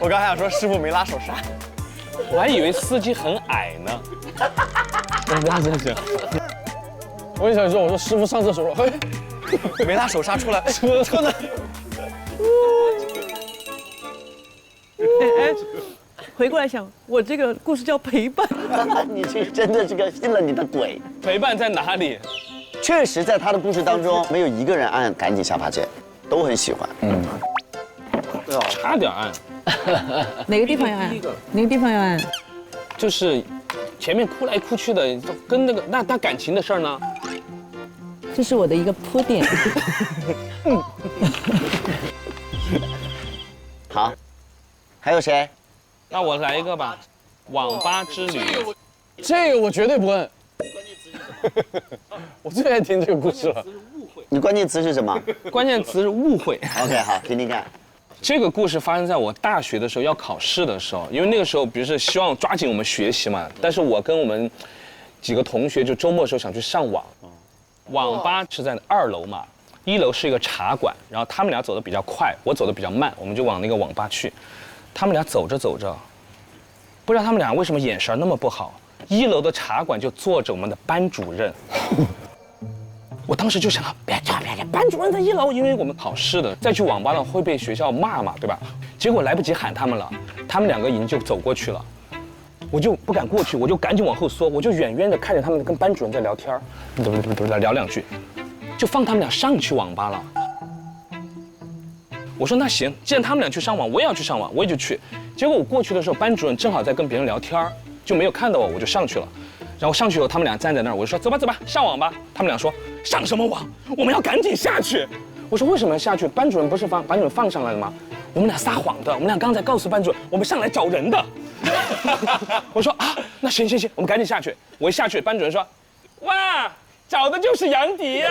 我刚才想说师傅没拉手刹，我还以为司机很矮呢。行。我也想说，我说师傅上厕所了，嘿，没拉手刹出来，车呢？回过来想，我这个故事叫陪伴。你这真的是个信了你的鬼。陪伴在哪里？确实，在他的故事当中，没有一个人按赶紧下发键，都很喜欢。差点按。哪个地方要按？哪个地方要按？就是前面哭来哭去的，跟那感情的事儿呢？这是我的一个铺垫。好，还有谁？那我来一个吧，网吧之旅。这个我绝对不摁。我最爱听这个故事了。你关键词是什么？关键词是误会。OK， 好，听听看。这个故事发生在我大学的时候要考试的时候，因为那个时候比如是希望抓紧我们学习嘛，但是我跟我们几个同学就周末的时候想去上网。网吧是在2楼嘛，1楼是一个茶馆，然后他们俩走的比较快，我走的比较慢，我们就往那个网吧去。他们俩走着走着，不知道他们俩为什么眼神那么不好。1楼的茶馆就坐着我们的班主任，我当时就想，别吵，班主任在1楼，因为我们考试的，再去网吧了会被学校骂嘛，对吧？结果来不及喊他们了，他们2个已经就走过去了，我就不敢过去，我就赶紧往后缩，我就远远的看着他们跟班主任在聊天，聊2句，就放他们俩上去网吧了。我说那行，既然他们俩去上网，我也要去上网，我也就去。结果我过去的时候，班主任正好在跟别人聊天，就没有看到我，我就上去了。然后上去以后，他们俩站在那儿，我就说走吧，上网吧。他们俩说上什么网？我们要赶紧下去。我说为什么要下去？班主任不是把你们放上来了吗？我们俩撒谎的，我们俩刚才告诉班主任，我们上来找人的。我说啊，那行，我们赶紧下去。我一下去，班主任说，哇，找的就是杨迪呀。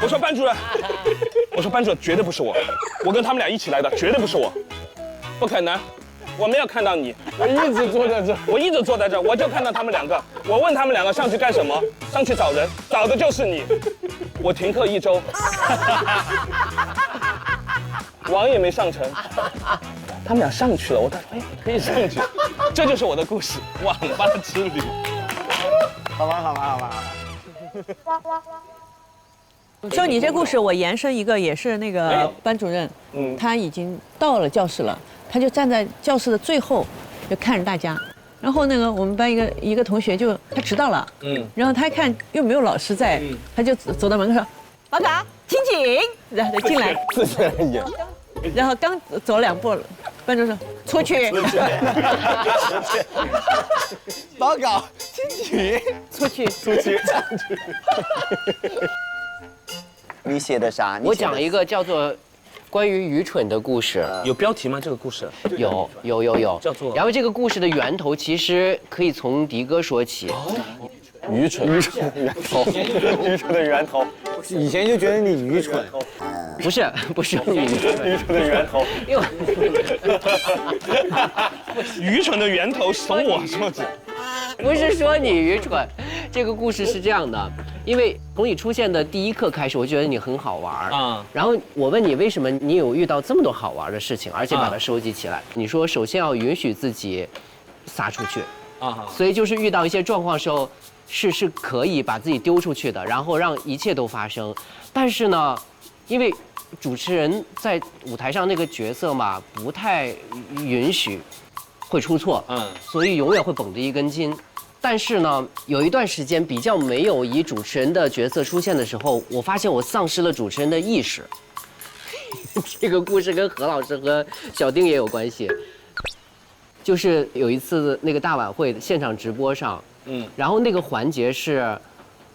我说班主任绝对不是我跟他们俩一起来的，绝对不是我，不可能，我没有看到你，我一直坐在这，我就看到他们2个，我问他们2个上去干什么，上去找人，找的就是你，我停课1周，网也没上成，他们俩上去了，我当时可以上去，这就是我的故事，网吧之旅。好吧。就你这故事，我延伸一个，也是那个班主任，他已经到了教室了，他就站在教室的最后，就看着大家。然后那个我们班一个同学他迟到了，然后他一看又没有老师在，他就走到门口说：“报告，请进。”然后他进来，自己人演。然后刚走了2步，班主任说：“出去。”报告，请进。出去。你写的啥？我讲一个叫做关于愚蠢的故事。有标题吗？这个故事有。叫做。然后这个故事的源头其实可以从迪哥说起。愚蠢的源头。以前就觉得你愚蠢。不是愚蠢的源头。愚蠢的源头从我说起。不是说你愚蠢，这个故事是这样的，因为从你出现的第一刻开始，我觉得你很好玩啊。然后我问你为什么你有遇到这么多好玩的事情，而且把它收集起来。你说首先要允许自己撒出去啊，所以就是遇到一些状况的时候，是可以把自己丢出去的，然后让一切都发生。但是呢，因为主持人在舞台上那个角色嘛，不太允许会出错，所以永远会绷着一根筋。但是呢，有一段时间比较没有以主持人的角色出现的时候，我发现我丧失了主持人的意识。这个故事跟何老师和小丁也有关系。就是有一次那个大晚会现场直播上，然后那个环节是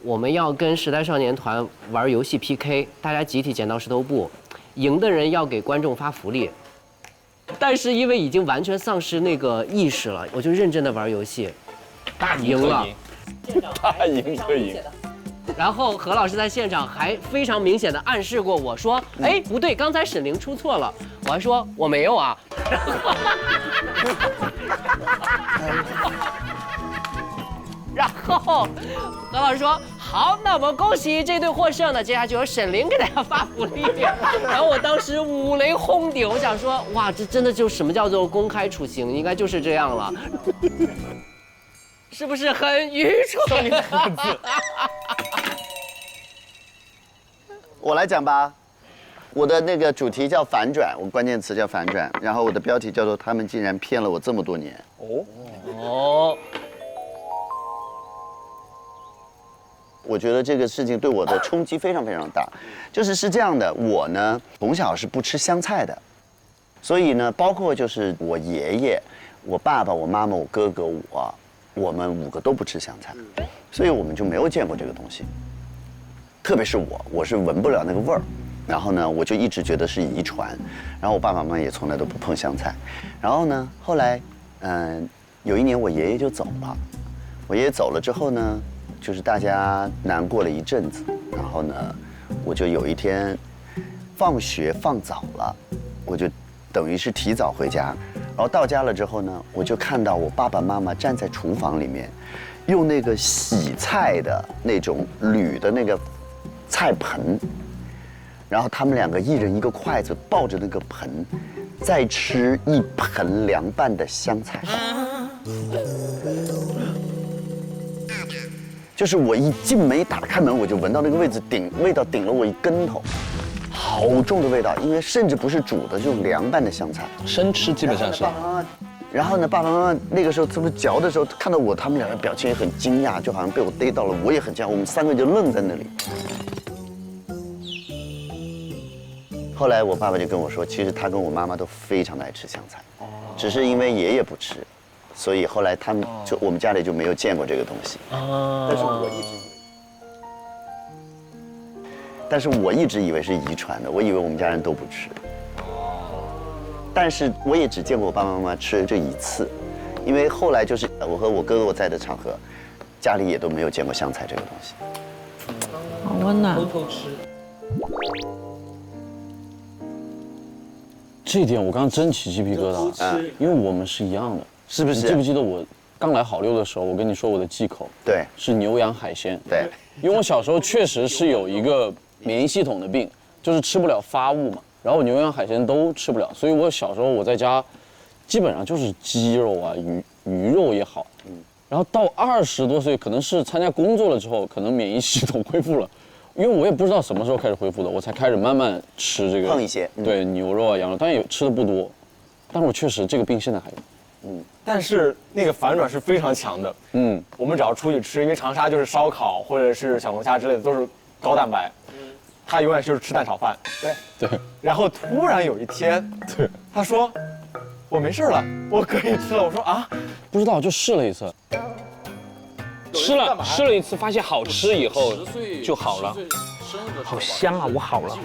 我们要跟时代少年团玩游戏 PK， 大家集体剪刀石头布，赢的人要给观众发福利。但是因为已经完全丧失那个意识了，我就认真的玩游戏，赢了，大赢特赢。然后何老师在现场还非常明显的暗示过我说，哎，不对，刚才沈凌出错了。我还说我没有啊。然后何老师说好，那我们恭喜这队获胜的，接下来就由沈凌给大家发福利。然后我当时五雷轰顶，我想说哇，这真的就什么叫做公开处刑，应该就是这样了。是不是很愚蠢？我来讲吧，我的那个主题叫反转，我关键词叫反转，然后我的标题叫做他们竟然骗了我这么多年。哦。我觉得这个事情对我的冲击非常非常大，是这样的，我呢从小是不吃香菜的，所以呢，包括就是我爷爷、我爸爸、我妈妈、我哥哥、我们5个都不吃香菜，所以我们就没有见过这个东西。特别是我是闻不了那个味儿，然后呢，我就一直觉得是遗传，然后我爸爸妈妈也从来都不碰香菜，然后呢，后来有一年我爷爷就走了，我爷爷走了之后呢，就是大家难过了一阵子，然后呢，我就有一天放学放早了，我就等于是提早回家，然后到家了之后呢，我就看到我爸爸妈妈站在厨房里面，用那个洗菜的那种铝的那个菜盆，然后他们两个一人一个筷子抱着那个盆，在吃一盆凉拌的香菜。就是我一进门一打开门，我就闻到那个味道顶了我一跟头，好重的味道，因为甚至不是煮的，就是凉拌的香菜，生吃基本上是。然后呢，爸爸妈妈那个时候这么嚼的时候，看到他们两个表情也很惊讶，就好像被我逮到了，我也很惊讶，我们3个就愣在那里。后来我爸爸就跟我说，其实他跟我妈妈都非常的爱吃香菜，只是因为爷爷不吃。所以后来我们家里就没有见过这个东西。但是我一直以为是遗传的，我以为我们家人都不吃。但是我也只见过我爸爸妈妈吃这一次，因为后来就是我和我哥哥在的场合，家里也都没有见过香菜这个东西。好温暖。偷偷吃。这一点我刚刚真起鸡皮疙瘩，因为我们是一样的。是不是？你记不记得我刚来好六的时候，我跟你说我的忌口，对，是牛羊海鲜。对，因为我小时候确实是有一个免疫系统的病，就是吃不了发物嘛，然后牛羊海鲜都吃不了，所以我小时候我在家基本上就是鸡肉啊、鱼肉也好，然后到20多岁，可能是参加工作了之后，可能免疫系统恢复了，因为我也不知道什么时候开始恢复的，我才开始慢慢吃这个碰一些，对，牛肉啊、羊肉，但也吃的不多，但是我确实这个病现在还有。但是那个反转是非常强的。我们只要出去吃，因为长沙就是烧烤或者是小龙虾之类的都是高蛋白，他永远就是吃蛋炒饭。对。然后突然有一天，他说我没事了，我可以吃了。我说啊，不知道，就试了一次。吃了一次，发现好吃以后就好了，好香啊！我好了。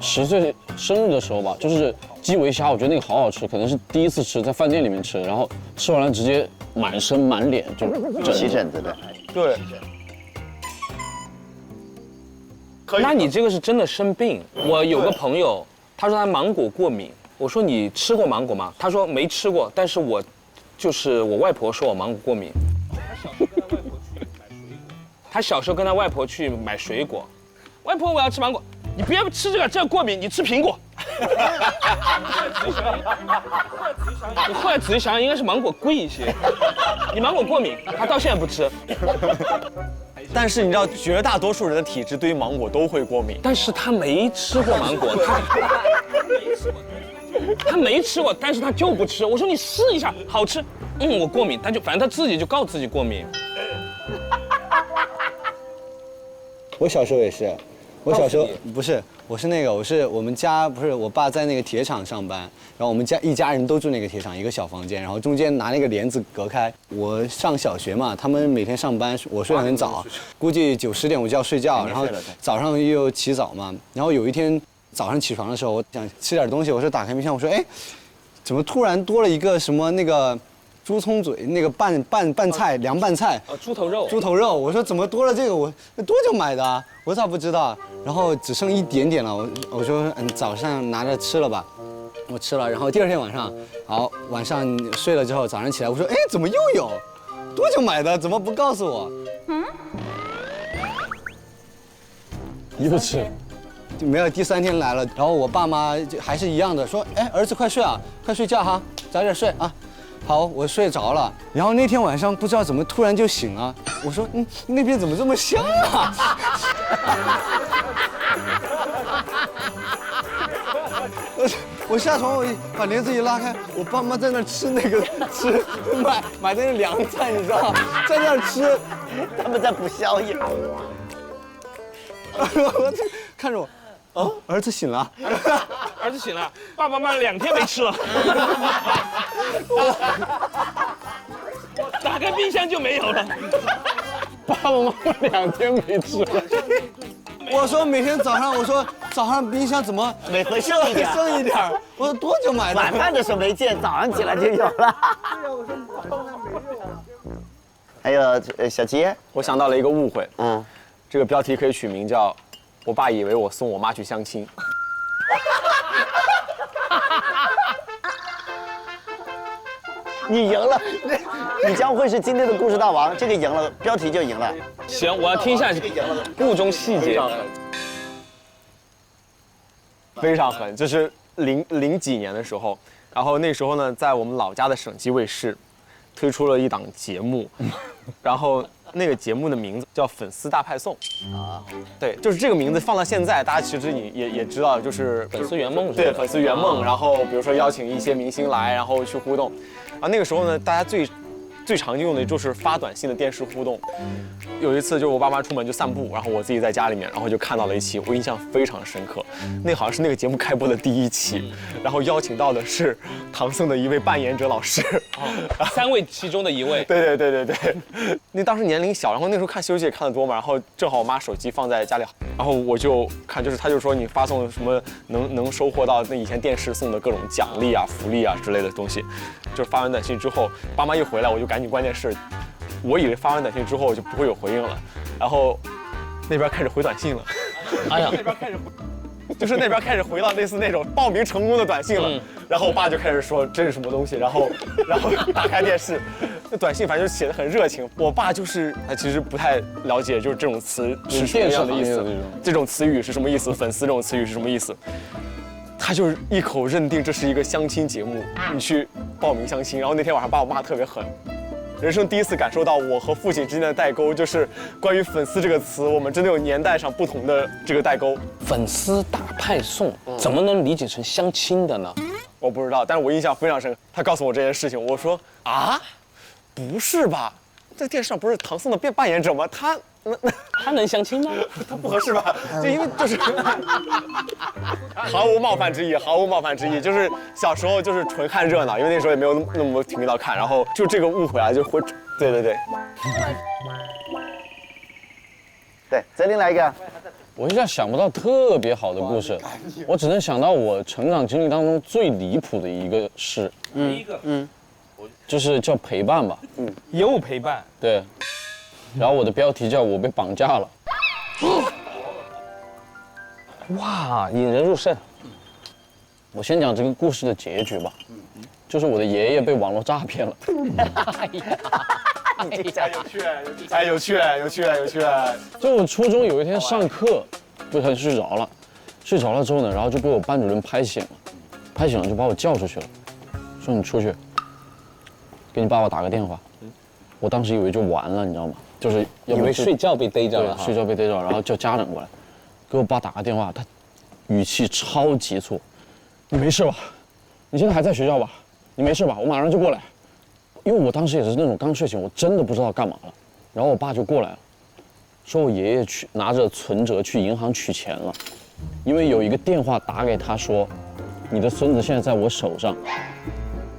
10岁生日的时候吧，就是基围虾，我觉得那个好好吃，可能是第一次吃，在饭店里面吃，然后吃完了直接满身满脸就起疹子的。对。那你这个是真的生病。我有个朋友，他说他芒果过敏，我说你吃过芒果吗？他说没吃过，但是我外婆说我芒果过敏。他小时候跟他外婆去买水果，外婆我要吃芒果。你不要吃这个，这样过敏。你吃苹果。我后来仔细想想，应该是芒果贵一些。你芒果过敏，他到现在不吃。但是你知道，绝大多数人的体质对于芒果都会过敏。但是他没吃过芒果，他没吃过，但是他就不吃。我说你试一下，好吃。我过敏，反正他自己就告自己过敏。我小时候也是。我小时候不是，我是我们家不是我爸在那个铁厂上班，然后我们一家人都住那个铁厂一个小房间，然后中间拿那个帘子隔开。我上小学嘛，他们每天上班，我睡得很早，估计9、10点我就要睡觉，然后早上又起早嘛。然后有一天早上起床的时候，我想吃点东西，我说打开冰箱，我说哎，怎么突然多了一个什么那个猪葱嘴那个拌菜凉拌菜，猪头肉，我说怎么多了这个？我多久买的啊？我咋不知道？然后只剩一点点了，我说早上拿着吃了吧，我吃了，然后第二天晚上，好晚上睡了之后，早上起来我说哎怎么又有？多久买的？怎么不告诉我？又吃。没有，第3天来了，然后我爸妈就还是一样的说，哎儿子快睡啊，快睡觉哈，早点睡啊。好，我睡着了，然后那天晚上不知道怎么突然就醒了，我说那边怎么这么香啊？我下床，我把帘子一拉开，我爸妈在那吃买的那凉菜，你知道吗？在那吃，他们在补宵夜。我看着我。儿子醒了，儿子醒了，爸爸妈妈2天没吃了，打开冰箱就没有了，爸爸妈妈2天没吃了。我说每天早上冰箱怎么每回剩一点，我说多久买的？晚饭的时候没见，早上起来就有了。还有小吉，我想到了一个误会，这个标题可以取名叫。我爸以为我送我妈去相亲。你赢了，你将会是今天的故事大王。这个赢了，标题就赢了。行，我要听一下故中细节。非常狠，就是零几年的时候，然后那时候呢，在我们老家的省级卫视推出了一档节目，然后那个节目的名字叫《粉丝大派送》啊，对，就是这个名字放到现在，大家其实也知道，就是粉丝圆梦，对，粉丝圆梦，然后比如说邀请一些明星来，然后去互动，然后那个时候呢，大家最常用的就是发短信的电视互动。有一次就是我爸妈出门就散步，然后我自己在家里面，然后就看到了一期，我印象非常深刻。那好像是那个节目开播的第1期，然后邀请到的是唐僧的一位扮演者老师，3位其中的1位。对。那当时年龄小，然后那时候看《西游记》也看得多嘛，然后正好我妈手机放在家里，然后我就看，就是他就说你发送什么能收获到那以前电视送的各种奖励啊、福利啊之类的东西。就是发完短信之后，爸妈一回来我就赶紧关电视。我以为发完短信之后就不会有回应了，然后那边开始回短信了。哎呀，那边开始回到类似那种报名成功的短信了。然后我爸就开始说这是什么东西，然后打开电视，那短信反正就写的很热情。我爸就是他其实不太了解，就是这种词是什么样的意思，这种词语是什么意思，粉丝这种词语是什么意思。他就是一口认定这是一个相亲节目，你去报名相亲。然后那天晚上把我骂特别狠。人生第一次感受到我和父亲之间的代沟，就是关于粉丝这个词，我们真的有年代上不同的这个代沟。粉丝大派送怎么能理解成相亲的呢？我不知道，但是我印象非常深。他告诉我这件事情，我说啊，不是吧？在电视上不是唐僧的扮演者吗？他能相亲吗？他不合适吧？就因为就是毫无冒犯之意，就是小时候就是纯看热闹，因为那时候也没有那么多频道看，然后就这个误会啊，就会，对。对，泽林来一个。我一下想不到特别好的故事，我只能想到我成长经历当中最离谱的一个事。就是叫陪伴吧。又陪伴。对。然后我的标题叫我被绑架了。哇，引人入胜。我先讲这个故事的结局吧，就是我的爷爷被网络诈骗了。有趣。就我初中有一天上课，不小心睡着了之后呢，然后就被我班主任拍醒了，就把我叫出去了，说你出去，给你爸爸打个电话。我当时以为就完了，你知道吗？就是以为睡觉被逮着了，睡觉被逮着，然后叫家长过来，给我爸打个电话，他语气超急促，你没事吧？你现在还在学校吧？你没事吧？我马上就过来。因为我当时也是那种刚睡醒，我真的不知道干嘛了。然后我爸就过来了，说我爷爷拿着存折去银行取钱了，因为有一个电话打给他说，你的孙子现在在我手上。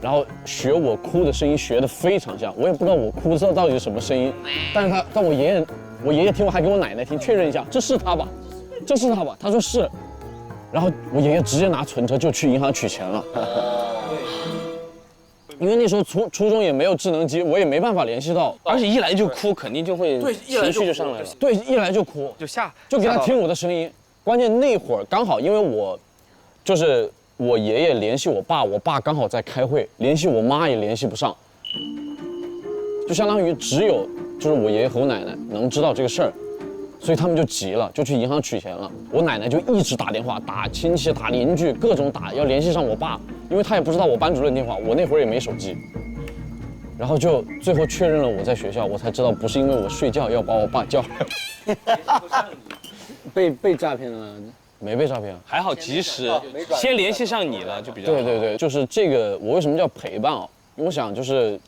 然后学我哭的声音学得非常像，我也不知道我哭的到底是什么声音，但我爷爷听完还给我奶奶听，确认一下，这是他吧？他说是，然后我爷爷直接拿存折就去银行取钱了。因为那时候初中也没有智能机，我也没办法联系到，而且一来就哭，肯定就会情绪就上来了。对，一来就哭，就给他听我的声音。关键那会儿刚好，因为我爷爷联系我爸，我爸刚好在开会，联系我妈也联系不上，就相当于只有就是我爷爷和我奶奶能知道这个事儿，所以他们就急了，就去银行取钱了。我奶奶就一直打电话，打亲戚、打邻居，各种打，要联系上我爸，因为他也不知道我班主任电话，我那会儿也没手机。然后就最后确认了我在学校，我才知道不是因为我睡觉要把我爸叫来。被诈骗了。没被诈骗，还好及时先联系上你了，就比较好。对，就是这个，我为什么叫陪伴啊？因为我想就是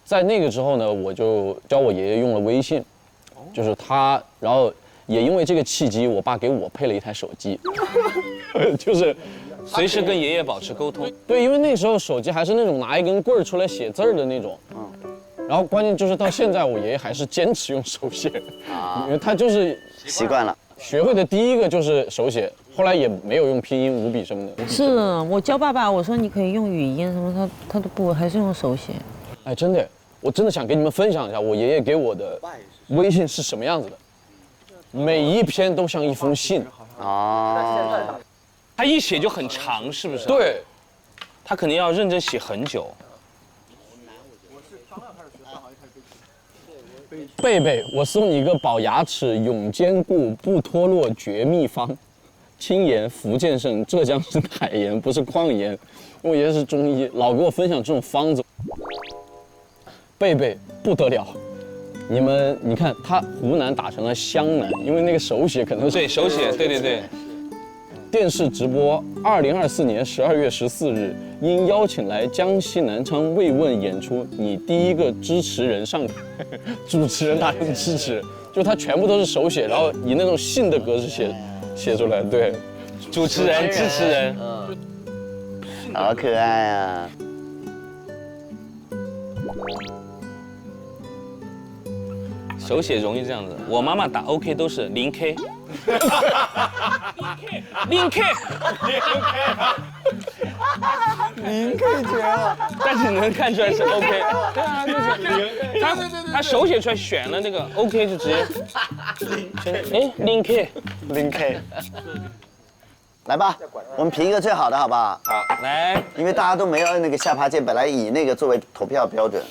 在那个之后呢，我就教我爷爷用了微信，就是他，然后也因为这个契机，我爸给我配了一台手机，就是随时跟爷爷保持沟通。对，因为那时候手机还是那种拿一根棍儿出来写字儿的那种。然后关键就是到现在，我爷爷还是坚持用手写，因为他就是习惯了。学会的第一个就是手写，后来也没有用拼音、五笔什么的。是我教爸爸，我说你可以用语音什么，他都不，还是用手写。哎，真的，我真的想跟你们分享一下我爷爷给我的微信是什么样子的，每一篇都像一封信啊。他一写就很长，是不是？对，他肯定要认真写很久。贝贝，我送你一个保牙齿、永坚固、不脱落绝秘方，青岩、福建省浙江省海盐，不是矿盐。我爷爷是中医，老给我分享这种方子。贝贝不得了，你看他湖南打成了湘南，因为那个手写可能是对手写，对。电视直播，2024年12月14日，因邀请来江西南昌慰问演出，你第一个支持人上台，主持人大人支持，就他全部都是手写，然后以那种信的格式写出来，对，主持人、支持人，好可爱啊！手写容易这样子。我妈妈打 OK 都是0K。0K 绝了，但是能看出来是 OK。对啊，就是他手写出来选了那个 OK 就直接，0K，来吧，我们评一个最好的好不好？好，来，因为大家都没有摁那个下爬键，本来以那个作为投票标准。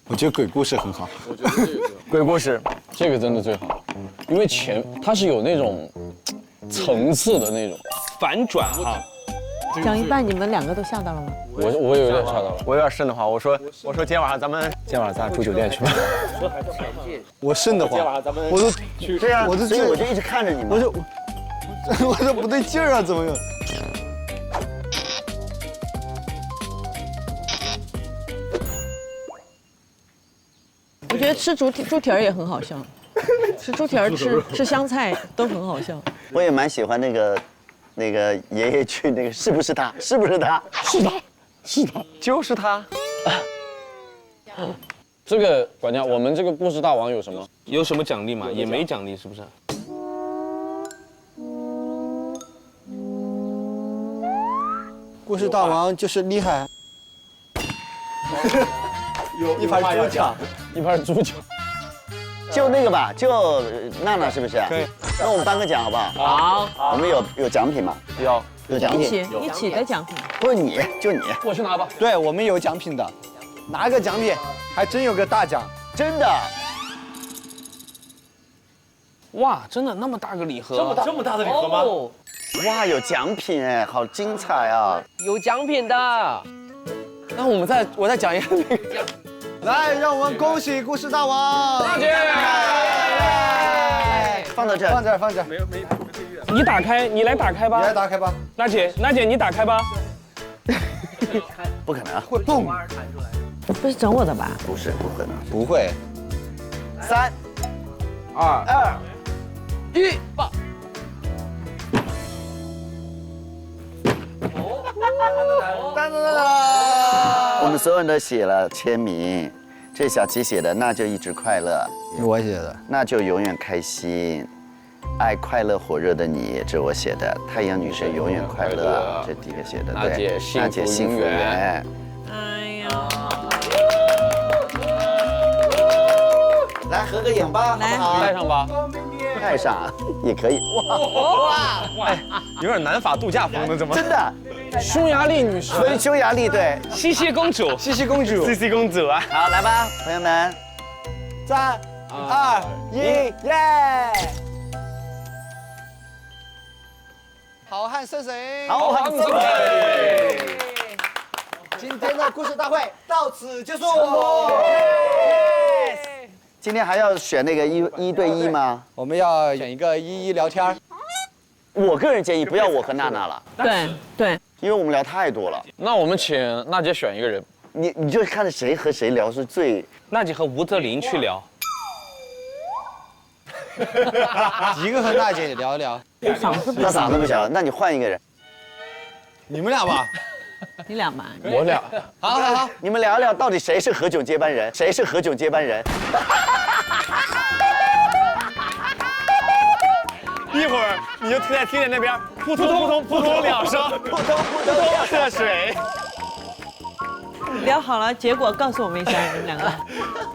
我觉得鬼故事很好。鬼故事，这个真的最好，因为它是有那种层次的那种反转哈。讲一半，你们2个都吓到了吗？我有点吓到了，我有点瘆得慌。我说今天晚上咱们住酒店去吧。我瘆得慌，我都对啊，所以我就一直看着你们。我说不对劲儿啊，怎么样？我觉得吃猪蹄儿也很好笑，吃猪蹄儿吃香菜都很好笑。我也蛮喜欢那个爷爷去那个是不是他？是不是他？是他，就是他。这个管家，我们这个故事大王有什么？有什么奖励吗？也没奖励，是不是？故事大王就是厉害。有一盘猪脚，一盘猪脚，就那个吧，就娜娜是不是？可以。那我们颁个奖好不好？好。我们有奖品吗？有奖品。一起的奖品。不是你，就你。我去拿吧。对，我们有奖品的，拿个奖品，还真有个大奖，真的。哇，真的那么大个礼盒？这么大的礼盒吗？哇，有奖品哎，好精彩啊！有奖品的。那我再讲一下那个。来，让我们恭喜故事大王大姐！放到这儿，放这儿。没。你打开，你来打开吧。你来打开吧。娜姐，你打开吧。不可能，会蹦。不是整我的吧？不是，不可能。不会。 3、2、1，放。我们所有人都写了签名，这是小齐写的，那就一直快乐。我写的，那就永远开心。爱快乐火热的你，这我写的。太阳女神永远快乐，这第一个写的。娜姐幸福园。哎呀，来合个影吧，好不好？戴上吧，戴上也可以。哇，有点南法度假风的，怎么？真的。 匈牙利女神，匈牙利对，茜茜公主，茜茜公主茜茜公主啊！好，来吧，朋友们，3、2、1，耶！好汉生谁？好汉生谁？今天的故事大会到此结束。今天还要选那个一对一吗？我们要选一个一聊天。我个人建议不要我和娜娜了。对。 因为我们聊太多了，那我们请娜姐选一个人，你就看着谁和谁聊是最。娜姐和吴泽林去聊，一个和娜姐聊一聊，他嗓子不小，那你换一个人，你们俩吧，你俩吧，我俩，好，你们聊一聊到底谁是何炅接班人，谁是何炅接班人。一会儿你就听见那边扑通扑通扑通2声，扑通热水。聊好了，结果告诉我们一下，你们2个。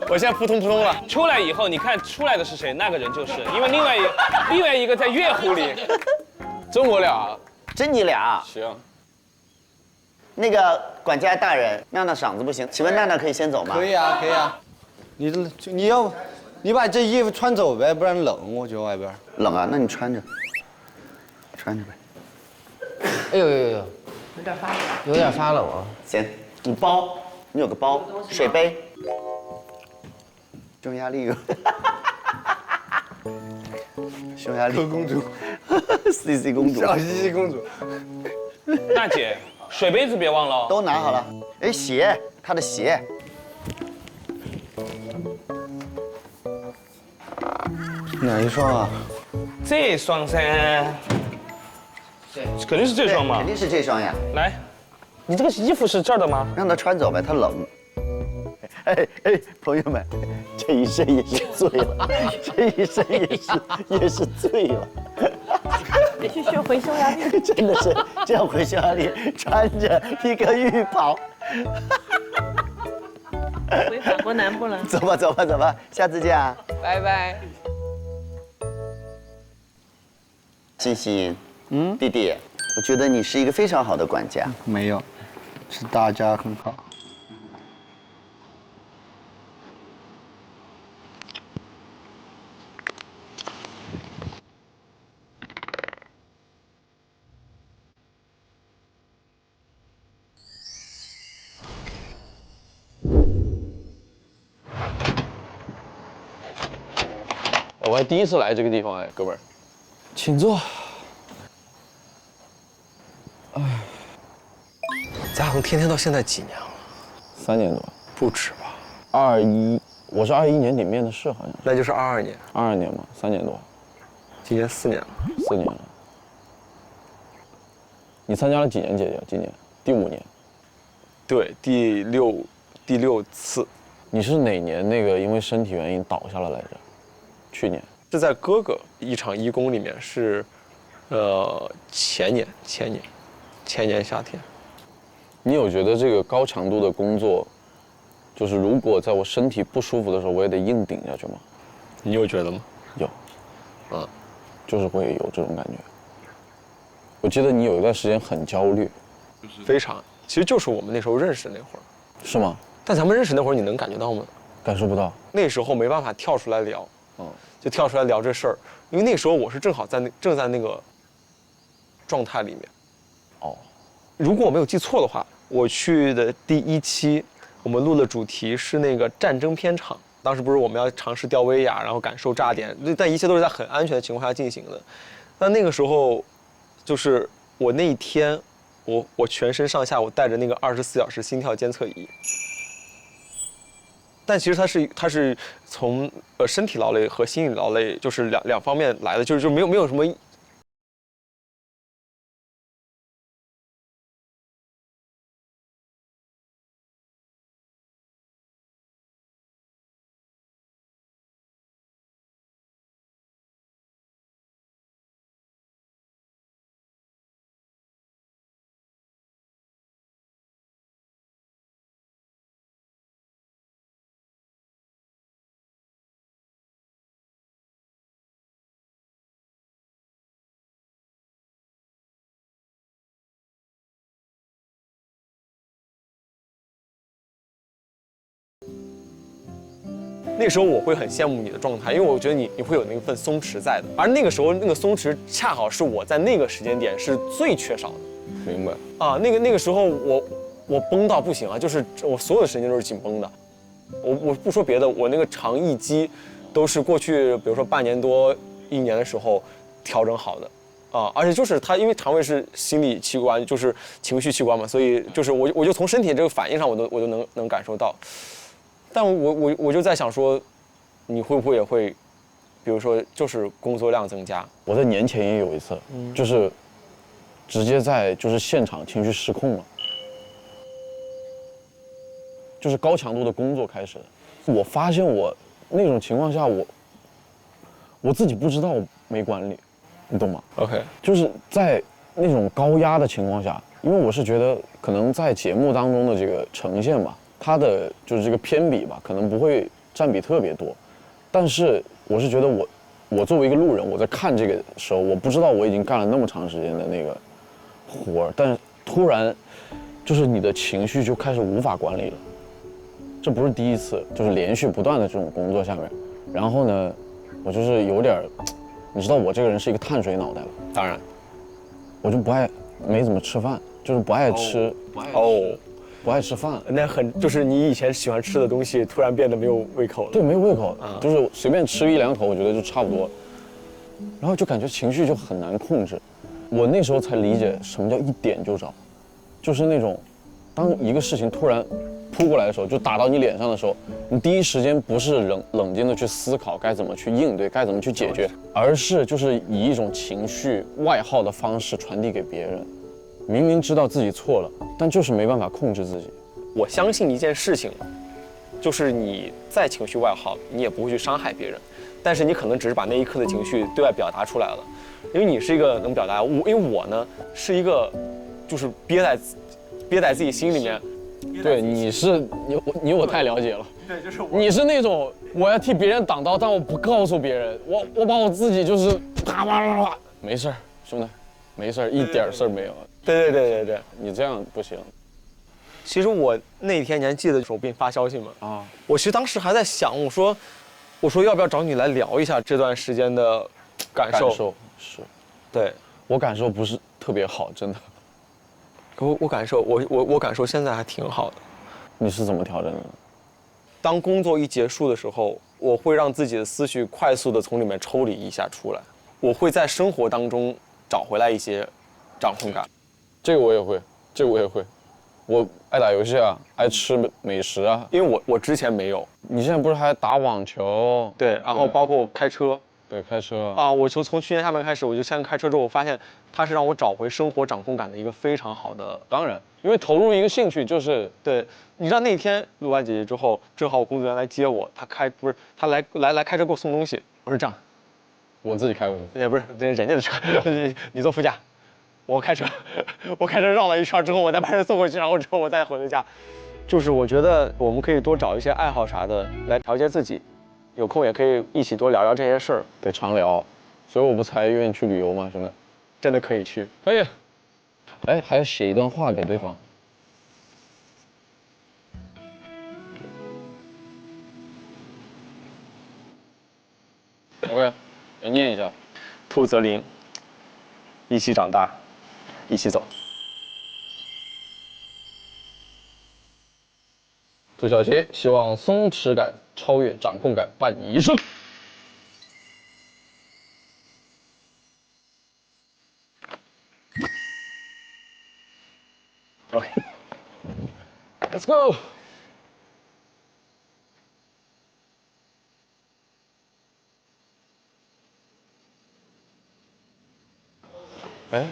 我现在扑通扑通了。出来以后，你看出来的是谁，那个人就是，因为另外一个在月湖里。真我俩，真你俩。行。那个管家大人，娜娜嗓子不行，请问娜娜可以先走吗？可以啊。你把这衣服穿走呗，不然冷，我觉得外边。冷啊，那你穿着。穿着呗。哎呦呦呦，有点发冷。有点发冷啊。行，你包，你有个包，水杯，匈牙利，匈牙利公主，CC 公主，小西西公主。大姐，水杯子别忘了哦。都拿好了。哎，鞋，她的鞋。哪一双啊？这双噻。对，肯定是这双嘛。肯定是这双呀。来，你这个衣服是这儿的吗？让她穿走呗，她冷。哎哎，朋友们，这一身也是醉了，这一身也是醉了。也去学回匈牙利，真的是这样回匈牙利，穿着一个浴袍。回法国南部了。走吧走吧走吧，下次见啊。拜拜。欣欣，弟弟，我觉得你是一个非常好的管家。没有，是大家很好。我还第一次来这个地方哎，哥们儿，请坐。嘉恒天天到现在几年了？3年多，不止吧？21，我是21年底面的试，好像。那就是22年。22年嘛，3年多。今年4年了。4年了。你参加了几年姐姐？今年第5年。对，第六次。你是哪年那个因为身体原因倒下了来着？去年。是在哥哥一场义工里面，是，前年夏天。你有觉得这个高强度的工作，就是如果在我身体不舒服的时候，我也得硬顶下去吗？你有觉得吗？有，就是会有这种感觉。我记得你有一段时间很焦虑，非常，其实就是我们那时候认识的那会儿，是吗？但咱们认识那会儿，你能感觉到吗？感受不到。那时候没办法跳出来聊，就跳出来聊这事儿，因为那时候我是正好正在那个状态里面。如果我没有记错的话，我去的第1期，我们录的主题是那个战争片场。当时不是我们要尝试吊威亚，然后感受炸点，但一切都是在很安全的情况下进行的。那个时候，就是我那一天，我全身上下我带着那个24小时心跳监测仪。但其实它是从身体劳累和心理劳累，就是两方面来的，就没有什么。那时候我会很羡慕你的状态，因为我觉得你会有那份松弛在的，而那个时候那个松弛恰好是我在那个时间点是最缺少的。明白啊，那个时候我绷到不行啊，就是我所有的神经都是紧绷的。我不说别的，我那个肠易激都是过去比如说半年多1年的时候调整好的。而且就是它，因为肠胃是心理器官，就是情绪器官嘛，所以就是我就从身体这个反应上，我都能感受到。但我就在想说，你会不会也会，比如说就是工作量增加？我在年前也有一次，就是直接在就是现场情绪失控了，就是高强度的工作开始，我发现我那种情况下，我自己不知道没管理，你懂吗 ？OK， 就是在那种高压的情况下，因为我是觉得可能在节目当中的这个呈现吧。它的就是这个偏比吧，可能不会占比特别多，但是我是觉得我作为一个路人，我在看这个时候，我不知道我已经干了那么长时间的那个活儿，但是突然就是你的情绪就开始无法管理了，这不是第一次，就是连续不断的这种工作下面，然后呢，我就是有点，你知道我这个人是一个碳水脑袋吧？当然，我就没怎么吃饭，就是不爱吃，不爱吃饭。那就是你以前喜欢吃的东西，突然变得没有胃口了。对，没有胃口，就是随便吃1-2口，我觉得就差不多。然后就感觉情绪就很难控制。我那时候才理解什么叫一点就着，就是那种，当一个事情突然扑过来的时候，就打到你脸上的时候，你第一时间不是冷静的去思考该怎么去应对，该怎么去解决，而是就是以一种情绪外耗的方式传递给别人。明明知道自己错了，但就是没办法控制自己。我相信一件事情，就是你再情绪外耗，你也不会去伤害别人，但是你可能只是把那一刻的情绪对外表达出来了。因为你是一个能表达，因为我呢是一个，就是憋在自己心里面。对，你我太了解了。对，就是你是那种我要替别人挡刀，但我不告诉别人，我把我自己就是啪，没事儿，兄弟，没事儿，一点事儿没有。对，你这样不行。其实我那天你还记得我给你发消息吗？啊，我其实当时还在想，我说要不要找你来聊一下这段时间的感受？是，对我感受不是特别好，真的。我感受现在还挺好的。你是怎么调整的？当工作一结束的时候，我会让自己的思绪快速的从里面抽离一下出来，我会在生活当中找回来一些掌控感。这个我也会，我爱打游戏啊，爱吃美食啊。因为我之前没有。你现在不是还打网球？对，然后包括开车。对，开车啊，我从去年下半年开始，我就现在开车之后，我发现它是让我找回生活掌控感的一个非常好的。当然，因为投入一个兴趣就是对。你知道那天录完姐姐之后，正好我工作人员来接我，他来开车给我送东西。我说这样，我自己开过去。也不是人家的车，你坐副驾，我开车绕了一圈之后，我再把人送回去，然后之后我再回家。就是我觉得我们可以多找一些爱好啥的来调节自己。有空也可以一起多聊聊这些事儿，得常聊，所以我不才愿意去旅游吗？兄弟，真的可以去，可以。哎，还要写一段话给对方。OK， 要念一下。兔泽林，一起长大，一起走。杜小杰希望松弛感超越掌控感，伴你一生。OK，Let's go。哎，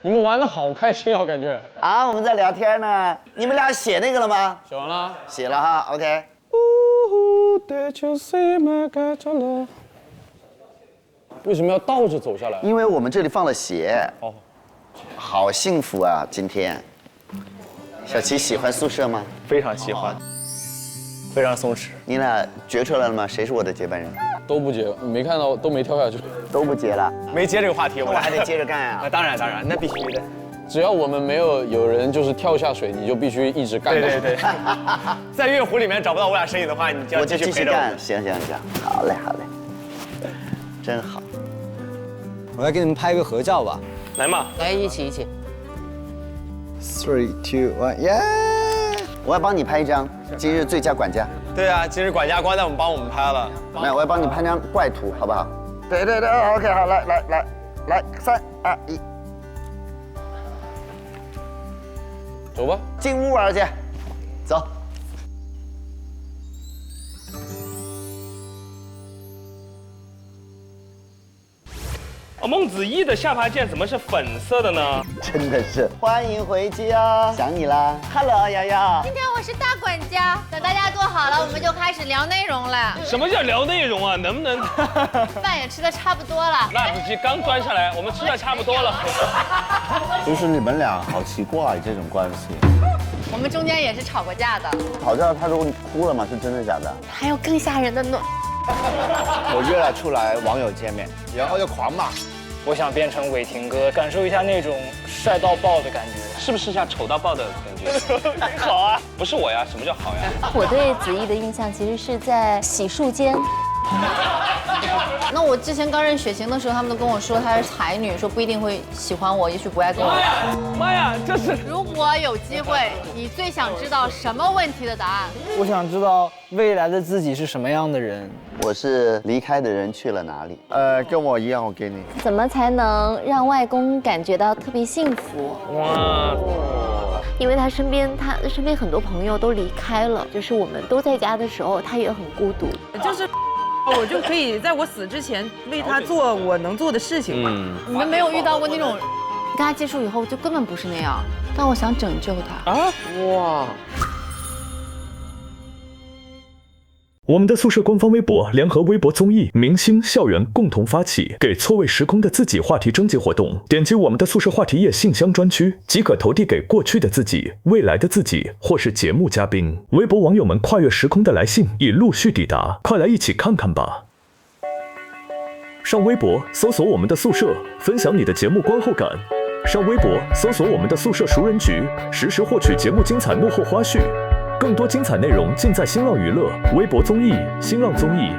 你们玩的好开心啊，感觉。啊，我们在聊天呢。你们俩写那个了吗？写完了。写了哈 ，OK。为什么要倒着走下来？因为我们这里放了鞋。哦。好幸福啊，今天。小齐喜欢宿舍吗？非常喜欢。非常松弛。你俩决出来了吗？谁是我的接班人？都不接，你没看到都没跳下去，都不接了，没接这个话题，我还得接着干啊。当然，那必须的。只要我们没有人就是跳下水，你就必须一直干。对。在月湖里面找不到我俩身影的话，你就要继续陪着我。行，好嘞，真好。我来给你们拍个合照吧。来嘛，来一起。 3、2、1，耶！我要帮你拍一张今日最佳管家。对啊，今日管家光帮我们拍了。没有，我要帮你拍张怪图，好不好？对，OK， 好，来，3、2、1，走吧，进屋玩去，走。孟子义的下巴剑怎么是粉色的呢？真的是，欢迎回家，想你啦 ！Hello， 瑶瑶。今天我是大管家，等大家坐好了，我们就开始聊内容了。什么叫聊内容啊？能不能？饭也吃的差不多了，辣子鸡刚端上来，我们吃的差不多了。就是你们俩好奇怪这种关系。我们中间也是吵过架的。吵架他说你哭了吗？是真的假的？还有更吓人的呢。我约了出来网友见面，然后就狂骂。我想变成伟霆哥，感受一下那种帅到爆的感觉，是不是像丑到爆的感觉？好啊，不是我呀，什么叫好呀？我对子毅的印象其实是在洗漱间，那我之前刚认雪晴的时候，他们都跟我说她是才女，说不一定会喜欢我，也许不爱跟我玩。妈呀，这是！如果有机会，你最想知道什么问题的答案？我想知道未来的自己是什么样的人。我是离开的人去了哪里？跟我一样，我给你。怎么才能让外公感觉到特别幸福？哇！因为他身边很多朋友都离开了，就是我们都在家的时候，他也很孤独。就是我就可以在我死之前为他做我能做的事情嘛。你们没有遇到过那种跟他接触以后就根本不是那样，但我想拯救他啊！哇！我们的宿舍官方微博联合微博综艺、明星、校园共同发起给错位时空的自己话题征集活动，点击我们的宿舍话题页信箱专区，即可投递给过去的自己、未来的自己，或是节目嘉宾。微博网友们跨越时空的来信已陆续抵达，快来一起看看吧！上微博搜索我们的宿舍，分享你的节目观后感。上微博搜索我们的宿舍熟人局，实时获取节目精彩幕后花絮。更多精彩内容尽在新浪娱乐、微博综艺、新浪综艺。